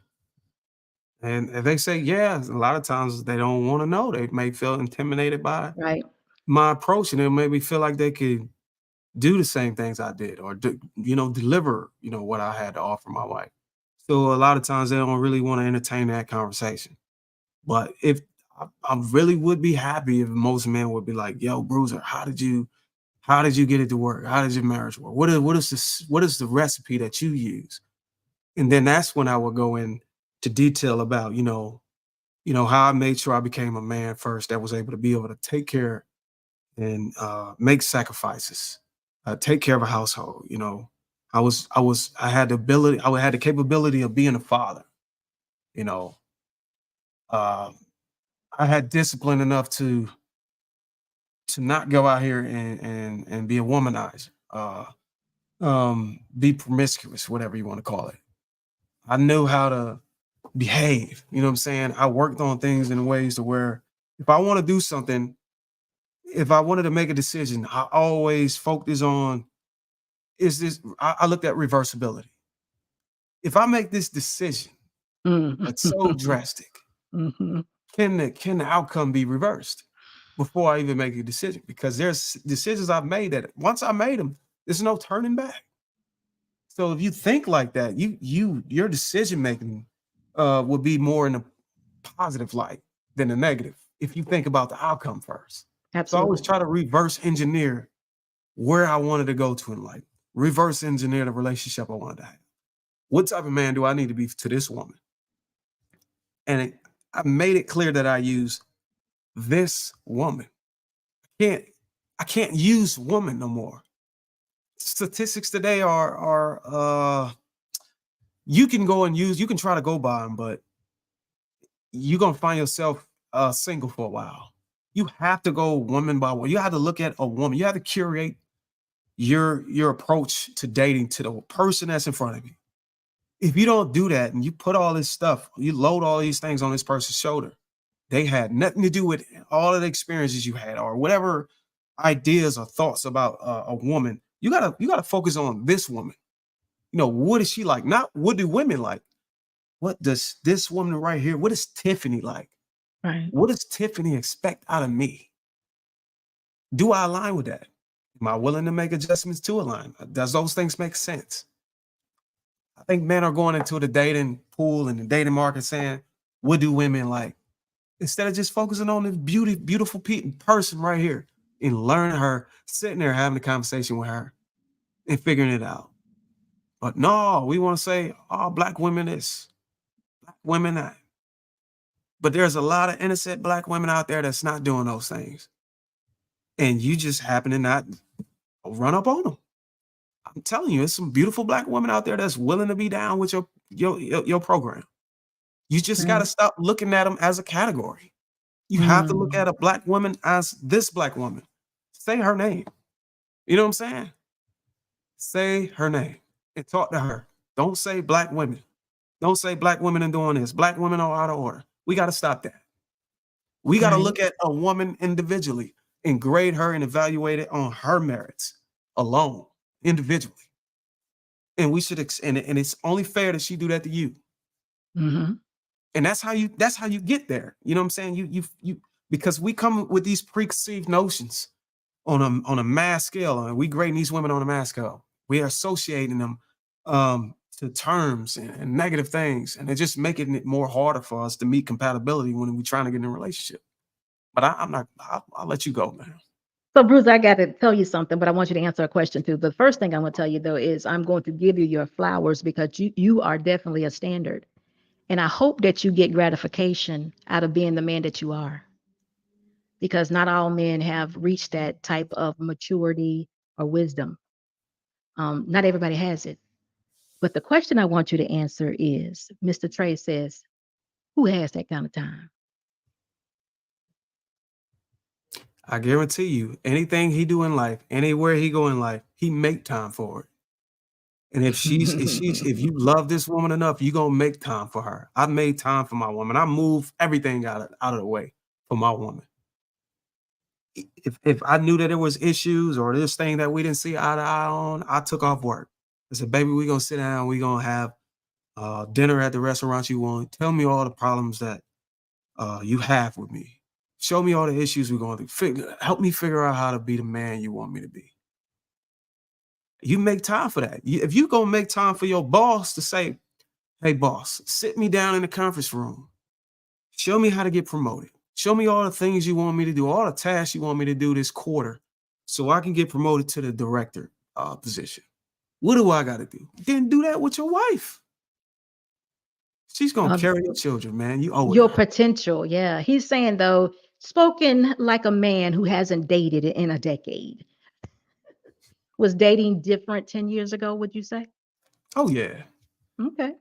And if they say yeah, a lot of times they don't want to know. They may feel intimidated by Right. my approach, and it made me feel like they could do the same things I did, or deliver, what I had to offer my wife. So a lot of times they don't really want to entertain that conversation. But if I really would be happy if most men would be like, "Yo, Bruiser, how did you get it to work? How did your marriage work? What is the recipe that you use?" And then that's when I would go into detail about, how I made sure I became a man first that was able to take care and make sacrifices, take care of a household. I had the ability, I had the capability of being a father. You know, uh, I had discipline enough to not go out here and be a womanizer, be promiscuous, whatever you want to call it. I knew how to behave. You know what I'm saying? I worked on things in ways to where if I want to do something, if I wanted to make a decision, I always focus on is this. I looked at reversibility. If I make this decision Mhm. that's so drastic, Mhm. can the outcome be reversed before I even make a decision? Because there's decisions I've made that once I made them, there's no turning back. So if you think like that, your decision making would be more in a positive light than a negative if you think about the outcome first. So I always Absolutely. try to reverse engineer where I wanted to go to in life, reverse engineer the relationship I wanted to have. What type of man do I need to be to this woman? And I made it clear that I use this woman. Can't I can't use woman no more. Statistics today are you can try to go by them, but you're gonna find yourself single for a while. You have to go woman by woman. You have to look at a woman. You have to curate your approach to dating to the person that's in front of you. If you don't do that and you put all this stuff, you load all these things on this person's shoulder, they had nothing to do with all of the experiences you had or whatever ideas or thoughts about a woman. You gotta focus on this woman. What is she like? Not what do women like? What does this woman right here? What is Tiffany like? Right. What does Tiffany expect out of me? Do I align with that? Am I willing to make adjustments to align? Does those things make sense? I think men are going into the dating pool and the dating market saying, what do women like? Instead of just focusing on this beautiful person right here and learning her, sitting there having a conversation with her and figuring it out. But no, we want to say, oh, black women this, black women that. But there's a lot of innocent black women out there that's not doing those things. And you just happen to not run up on them. I'm telling you, there's some beautiful black women out there that's willing to be down with your program. You just got to Right. stop looking at them as a category. You have to look at a black woman as this black woman. Say her name. You know what I'm saying? Say her name and talk to her. Don't say black women. Don't say black women are doing this. Black women are out of order. We got to stop that. We got to Right. look at a woman individually and grade her and evaluate it on her merits alone, individually. And we should, and it's only fair that she do that to you. Mm-hmm. And that's how you get there. You know what I'm saying? You because we come with these preconceived notions on a mass scale, and we grading these women on a mass scale. We are associating them to terms and negative things, and it's just making it more harder for us to meet compatibility when we're trying to get in a relationship. But I'm not. I'll let you go, man. So, Bruce, I got to tell you something, but I want you to answer a question too. The first thing I'm going to tell you though is I'm going to give you your flowers because you are definitely a standard, and I hope that you get gratification out of being the man that you are, because not all men have reached that type of maturity or wisdom. Not everybody has it. But the question I want you to answer is, Mr. Trey says, who has that kind of time? I guarantee you, anything he do in life, anywhere he go in life, he make time for it. And if if you love this woman enough, you gonna make time for her. I made time for my woman. I moved everything out of the way for my woman. If I knew that there was issues or this thing that we didn't see eye to eye on, I took off work. I said, baby, we're gonna sit down, we're gonna have dinner at the restaurant you want. Tell me all the problems that you have with me. Show me all the issues we're going through. Help me figure out how to be the man you want me to be. You make time for that. If you gonna make time for your boss to say, hey, boss, sit me down in the conference room. Show me how to get promoted. Show me all the things you want me to do, all the tasks you want me to do this quarter so I can get promoted to the director position. What do I got to do? Then do that with your wife. She's going to carry your children, man. You owe it. Your potential. Yeah. He's saying, though, spoken like a man who hasn't dated in a decade. Was dating different 10 years ago, would you say? Oh, yeah. Okay.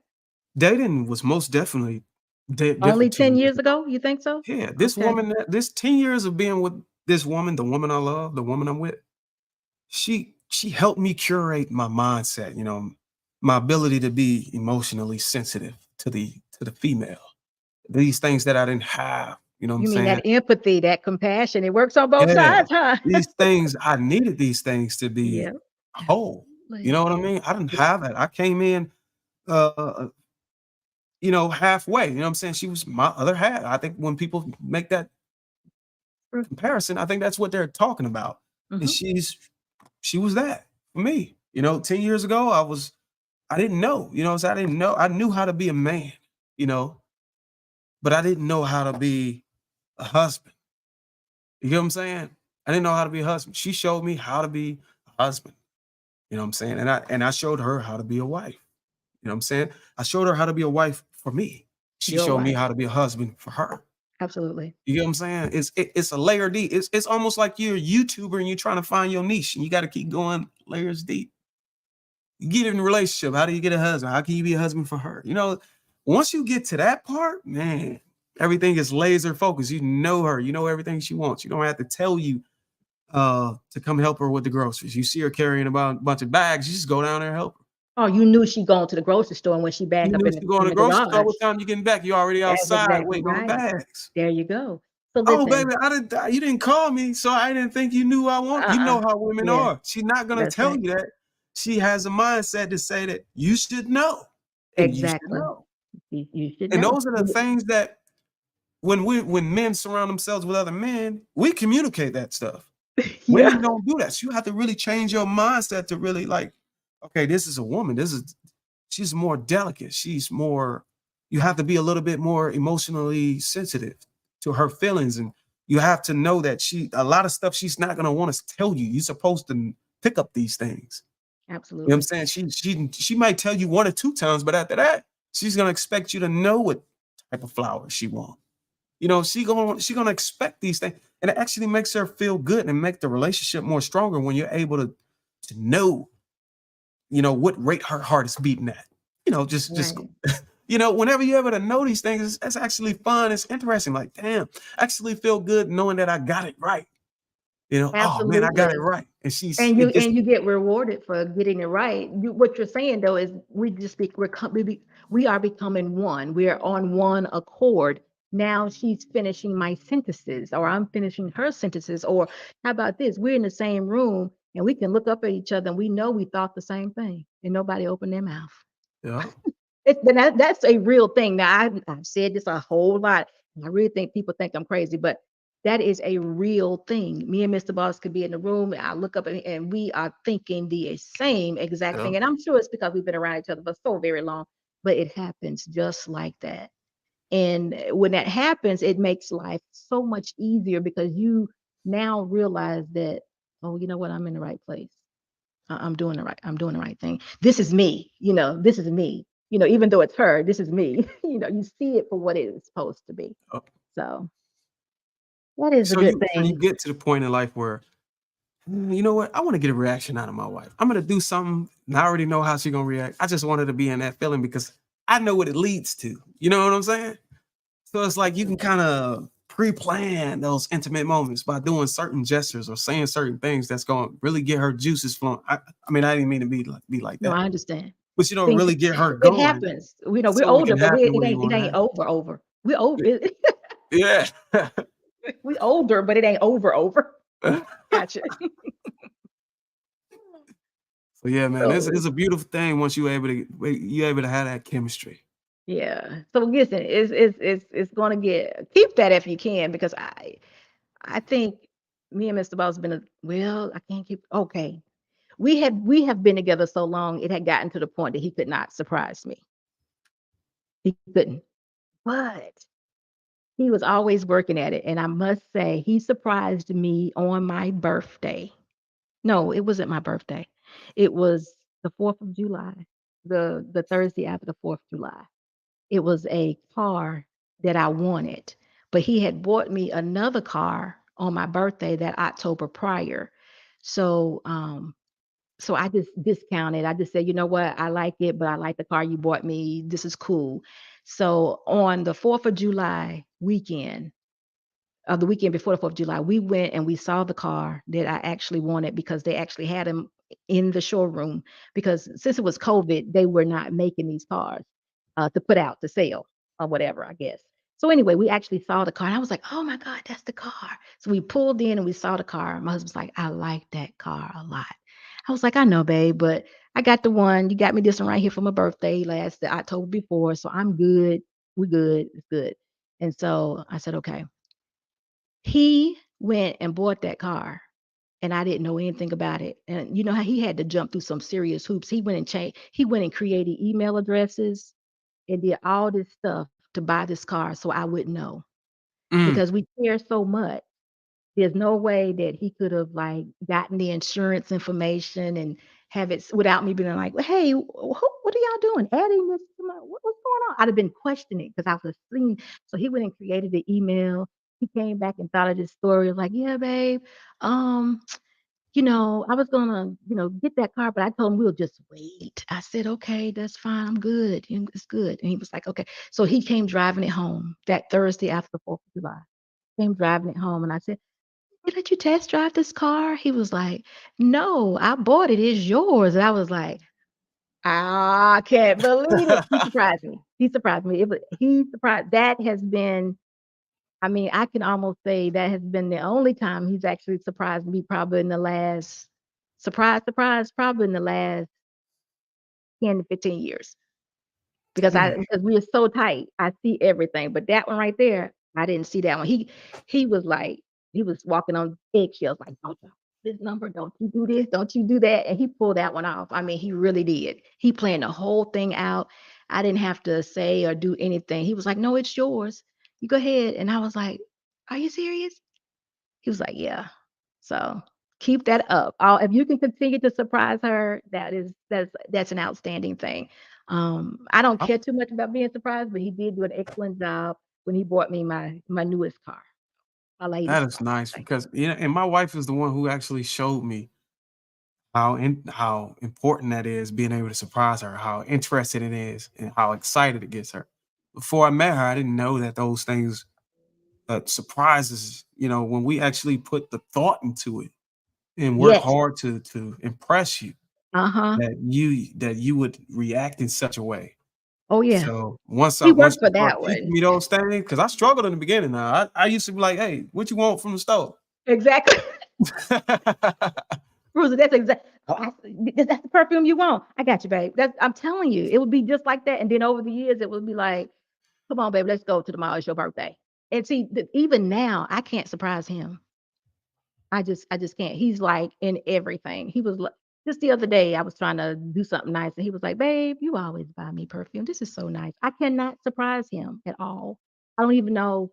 Dating was most definitely different. Only 10 years ago? You think so? Yeah. This Okay. woman, this 10 years of being with this woman, the woman I love, the woman I'm with, she helped me curate my mindset, you know, my ability to be emotionally sensitive to the female. These things that I didn't have, you know what I'm You mean saying? that empathy, that compassion? It works on both Yeah. sides, huh? These things, I needed these things to be Yeah. whole. You know what I mean? I didn't have it. I came in you know, halfway. You know what I'm saying? She was my other half. I think when people make that comparison, I think that's what they're talking about. And she was that for me. You know, 10 years ago, I didn't know, you know, so I didn't know. I knew how to be a man, you know, but I didn't know how to be a husband. You get what I'm saying? I didn't know how to be a husband. She showed me how to be a husband. You know what I'm saying? And I showed her how to be a wife. You know what I'm saying? I showed her how to be a wife for me. She Your showed me wife. how to be a husband for her. Absolutely. You get what I'm saying? It's a layer deep. It's almost like you're a YouTuber and you're trying to find your niche and you got to keep going layers deep. You get in a relationship. How do you get a husband? How can you be a husband for her? You know, once you get to that part, man, everything is laser focused. You know her. You know everything she wants. You don't have to tell you to come help her with the groceries. You see her carrying about a bunch of bags, you just go down there and help her. Oh, you knew she going to the grocery store, and when she back You up knew in she going to the the grocery store. garage. What time you getting back? You already That's outside exactly waiting on the right. bags. There you go. So Oh, listen. baby, you didn't call me, so I didn't think you knew I want. You know how women Yeah, are. She's not gonna that's tell right. you that. She has a mindset to say that you should know, and you should Exactly. know. You should And know. those are the things that when men surround themselves with other men, we communicate that stuff. Yeah. Women don't do that. So you have to really change your mindset to really like, okay, this is a woman. She's more delicate. You have to be a little bit more emotionally sensitive to her feelings. And you have to know that a lot of stuff she's not gonna want to tell you. You're supposed to pick up these things. You know what I'm Absolutely. saying? She might tell you 1 or 2 times, but after that, she's gonna expect you to know what type of flowers she wants. You know, she gonna expect these things, and it actually makes her feel good and make the relationship more stronger when you're able to know, you know, what rate her heart is beating at. just Right. whenever you ever to know these things, it's actually fun. It's interesting. Like, damn, actually feel good knowing that I got it right. Oh man, I got it Absolutely. right. And And it just you get rewarded for getting it right. What you're saying though is we just be, we're co- we are becoming one. We are on one accord. Now she's finishing my sentences, or I'm finishing her sentences, or how about this? We're in the same room and we can look up at each other and we know we thought the same thing and nobody opened their mouth. yeah. That's a real thing. Now, I've said this a whole lot. And I really think people think I'm crazy, but that is a real thing. Me and Mr. Boss could be in the room. And I look up and we are thinking the same exact Yeah. thing. And I'm sure it's because we've been around each other for so very long, but it happens just like that. And when that happens, it makes life so much easier because you now realize that, oh, you know what? I'm in the right place. I'm doing the right thing. This is me, this is me. Even though it's her, this is me. You see it for what it is supposed to be. Oh, So that is a So good you thing. get to the point in life where, you know what? I want to get a reaction out of my wife. I'm gonna do something, and I already know how she's gonna react. I just want her to be in that feeling because I know what it leads to. You know what I'm saying? So it's like you can kind of pre-plan those intimate moments by doing certain gestures or saying certain things that's going to really get her juices flowing. I mean, I didn't mean to be like No, that, I understand. but Things really get her it going happens. We're so it older, can but happen it the way you ain't it want to ain't happen. over. We're old. Yeah. We older, but it ain't over. Gotcha. So yeah, man, So it's a beautiful thing once you able to have that chemistry. yeah. So listen, it's gonna keep that if you can because I think me and Mr. Boss been well, I can't keep okay. We have been together so long, it had gotten to the point that he could not surprise me. He couldn't. But he was always working at it. And I must say, he surprised me on my birthday. No, it wasn't my birthday. It was the 4th of July, the Thursday after the 4th of July. It was a car that I wanted, but he had bought me another car on my birthday that October prior. So so I just discounted. I just said, you know what, I like it, but I like the car you bought me. This is cool. So on the 4th of July weekend, the weekend before the 4th of July, we went and we saw the car that I actually wanted because they actually had them in the showroom. Because since it was COVID, they were not making these cars to put out to sell or whatever, I guess. So anyway, we actually saw the car and I was like, oh my God, that's the car. So we pulled in and we saw the car. My husband's like, I like that car a lot. I was like, I know, babe, but I got the one. You got me this one right here for my birthday last the October before. So I'm good. We're good. It's good. And so I said, okay. He went and bought that car, and I didn't know anything about it. And you know how he had to jump through some serious hoops. He went and created email addresses and did all this stuff to buy this car so I wouldn't know Mm, because we care so much. There's no way that he could have like gotten the insurance information and have it without me being like, well, hey, what are y'all doing? Adding this to my what's going on? I'd have been questioning because I was seeing. So he went and created the email. He came back and thought of this story. Like, yeah, babe, um, I was gonna, get that car, but I told him we'll just wait. I said, okay, that's fine. I'm good. It's good. And he was like, okay. So he came driving it home that Thursday after the 4th of July. Came driving it home, and I said, did you test drive this car? He was like, no, I bought it. It's yours. And I was like, I can't believe it. He surprised me. He surprised me. He surprised. That has been, I mean, I can almost say that has been the only time he's actually surprised me, probably in the last, surprise, probably in the last 10 to 15 years. mm. Because we are so tight. I see everything. But that one right there, I didn't see that one. He was like, he was walking on eggshells, like, don't you this number, don't you do this, don't you do that. And he pulled that one off. I mean, he really did. He planned the whole thing out. I didn't have to say or do anything. He was like, no, it's yours. You go ahead. And I was like, are you serious? He was like, yeah. So keep that up. If you can continue to surprise her, that's an outstanding thing. I don't Oh, care too much about being surprised, but he did do an excellent job when he bought me my newest car, my that latest is car. nice because and my wife is the one who actually showed me how important that is, being able to surprise her, how interested it is, and how excited it gets her. Before I met her, I didn't know that those things, surprises, when we actually put the thought into it and work Yes. hard to impress you, Uh-huh. that you would react in such a way. Oh yeah. So once We once worked you for start that teaching one. me those things, because I struggled in the beginning. Now I used to be like, "Hey, what you want from the store?" Exactly. Bruiser, that's exactly. That's the perfume you want. I got you, babe. I'm telling you, it would be just like that. And then over the years, it would be like, come on, babe, let's go to the mall. It's your birthday. And see, even now, I can't surprise him. I just can't. He's like in everything. He was like, just the other day, I was trying to do something nice, and he was like, "Babe, you always buy me perfume. This is so nice." I cannot surprise him at all. I don't even know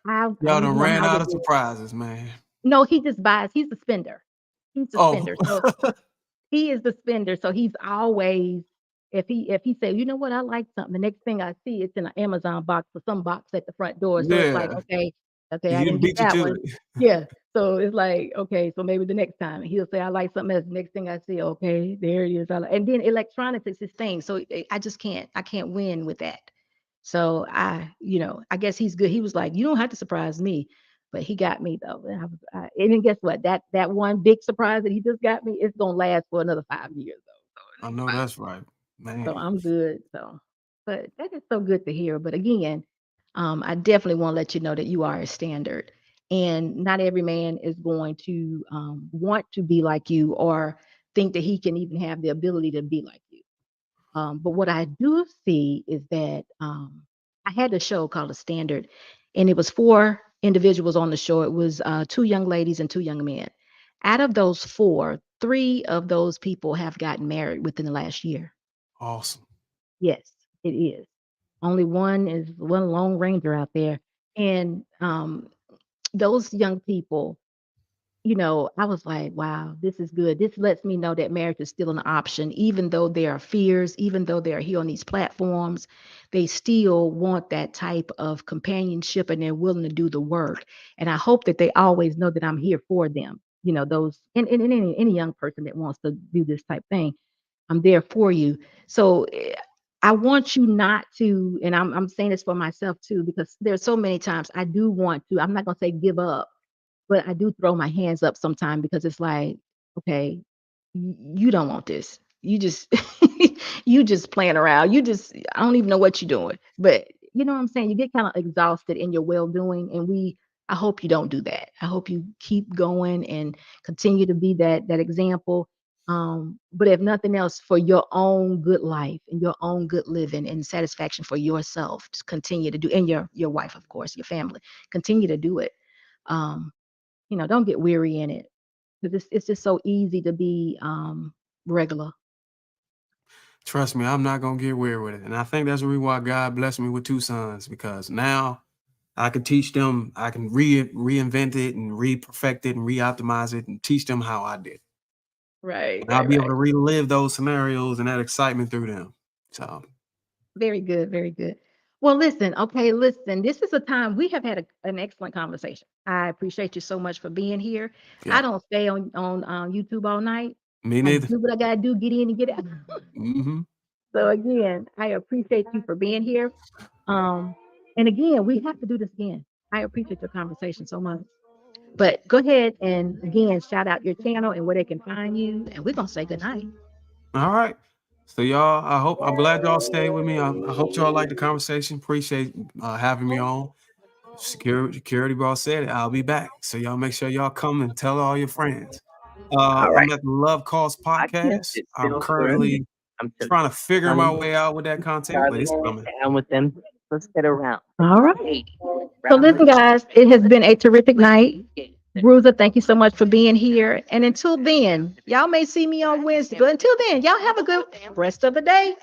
how. I Y'all don't done even know ran how to out of do it. surprises, man. No, he just buys. He's the spender. He's the Oh, spender. So he is the spender. So he's always, if he say, you know what, I like something. The next thing I see, it's in an Amazon box or some box at the front door. So it's like, yeah. okay, I He done didn't get beat you that to one. it. Yeah. So it's like, okay, so maybe the next time he'll say, I like something else. Next thing I see, okay, there it is. And then electronics is his thing. So I can't win with that. So I guess he's good. He was like, you don't have to surprise me, but he got me though. And then guess what? That one big surprise that he just got me, it's gonna last for another 5 years though. I So know fine. that's right, So man. I'm good. So, but that is so good to hear. But again, I definitely want to let you know that you are a standard, and not every man is going to want to be like you or think that he can even have the ability to be like you. But what I do see is that I had a show called A Standard, and it was four individuals on the show. It was two young ladies and two young men. Out of those four, three of those people have gotten married within the last year. Awesome. Yes, it is. Only one is one lone ranger out there. And those young people, I was like, wow, this is good. This lets me know that marriage is still an option, even though there are fears, even though they're here on these platforms, they still want that type of companionship and they're willing to do the work. And I hope that they always know that I'm here for them. Those and any young person that wants to do this type thing, I'm there for you. So I want you not to, and I'm saying this for myself too, because there's so many times I do want to, I'm not gonna say give up, but I do throw my hands up sometimes because it's like, okay, you don't want this. You just you just playing around. I don't even know what you're doing. But you know what I'm saying? You get kind of exhausted in your well-doing. And I hope you don't do that. I hope you keep going and continue to be that example. But if nothing else, for your own good life and your own good living and satisfaction for yourself, just continue to do, and your wife, of course, your family, continue to do it. Um, don't get weary in it because it's just so easy to be regular. Trust me, I'm not gonna get weird with it. And I think that's the reason why God blessed me with two sons, because now I can teach them, I can reinvent it and re-perfect it and re-optimize it and teach them how I did. Right, And I'll right, be able right. to relive those scenarios and that excitement through them. So Very good, very good. Well, listen, okay, listen. This is a time we have had an excellent conversation. I appreciate you so much for being here. I yeah, don't stay on YouTube all night. me I neither. do what I gotta do, get in and get out. Hmm. So again, I appreciate you for being here. Um, and again, we have to do this again. I appreciate your conversation so much. But go ahead and again shout out your channel and where they can find you. And we're gonna say good night. All right. So y'all, I'm glad y'all stayed with me. I hope y'all liked the conversation. Appreciate having me on. Security Boss said it. I'll be back. So y'all make sure y'all come and tell all your friends. All I'm right. at the Love Calls I can't podcast. sit I'm still for a minute. currently I'm trying to figure my way out with that content, but Charlie, it's coming. down with them. Let's get around. All right. So Round listen, guys, it has been a terrific night. Bruiser, thank you so much for being here. And until then, y'all may see me on Wednesday, but until then, y'all have a good rest of the day.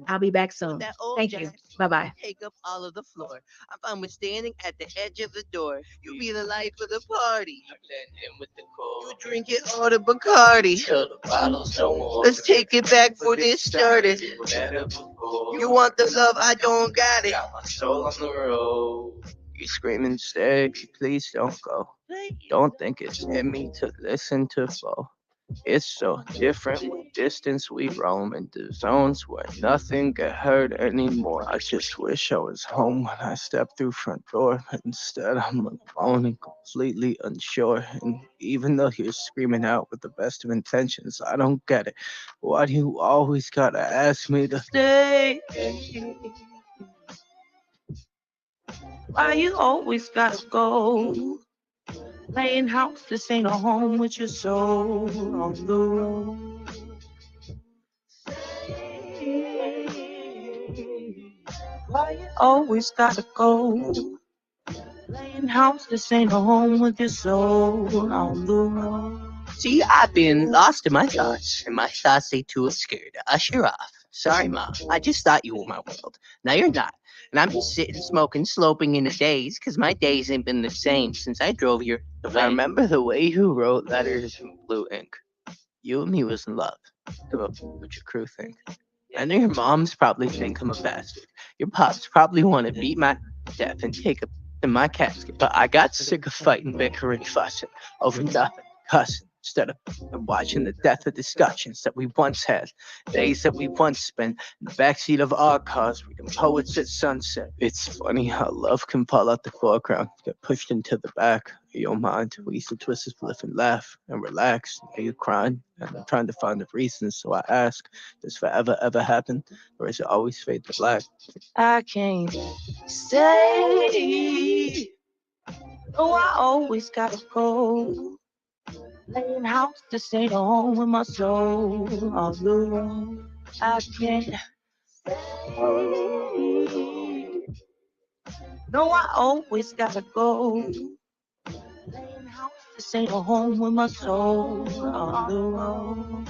I'll be back soon. Thank you. Bye bye. Take up all of the floor. I'm fine with standing at the edge of the door. You be the life of the party. You drink it all the Bacardi. Let's take it back for this started. You want the love, I don't got it. You screaming, stay, please don't go. Don't think it's in me to listen to flow. It's so different with distance we roam into zones where nothing get hurt anymore. I just wish I was home when I stepped through front door, but instead I'm alone and completely unsure. And even though you're screaming out with the best of intentions, I don't get it. Why do you always gotta ask me to stay? Why you always gotta go? Playing house, this ain't a home with your soul on the road. Why you always gotta go? Playing house, this ain't a home with your soul on the road. See, I've been lost in my thoughts, and my thoughts they too scared to usher off. Sorry, Mom, I just thought you were my world. Now you're not. And I'm just sitting, smoking, sloping in a daze, cause my days ain't been the same since I drove here. I remember the way you wrote letters in blue ink. You and me was in love. What your crew think? I know your moms probably think I'm a bastard. Your pops probably want to beat my death and take a in my casket, but I got sick of fighting, bickering, fussing over nothing, cussing, instead of watching the death of discussions that we once had, days that we once spent in the backseat of our cars reading poets at sunset. It's funny how love can fall out the foreground, get pushed into the back of your mind. We used to twist a spliff and laugh and relax. Are you crying? And I'm trying to find the reasons, so I ask, does forever ever happen, or is it always fade to black? I can't stay. Oh, I always gotta go. Playing house to stay home with my soul on the road. I can't stay. No, I always gotta go. Playing house to stay home with my soul on the road.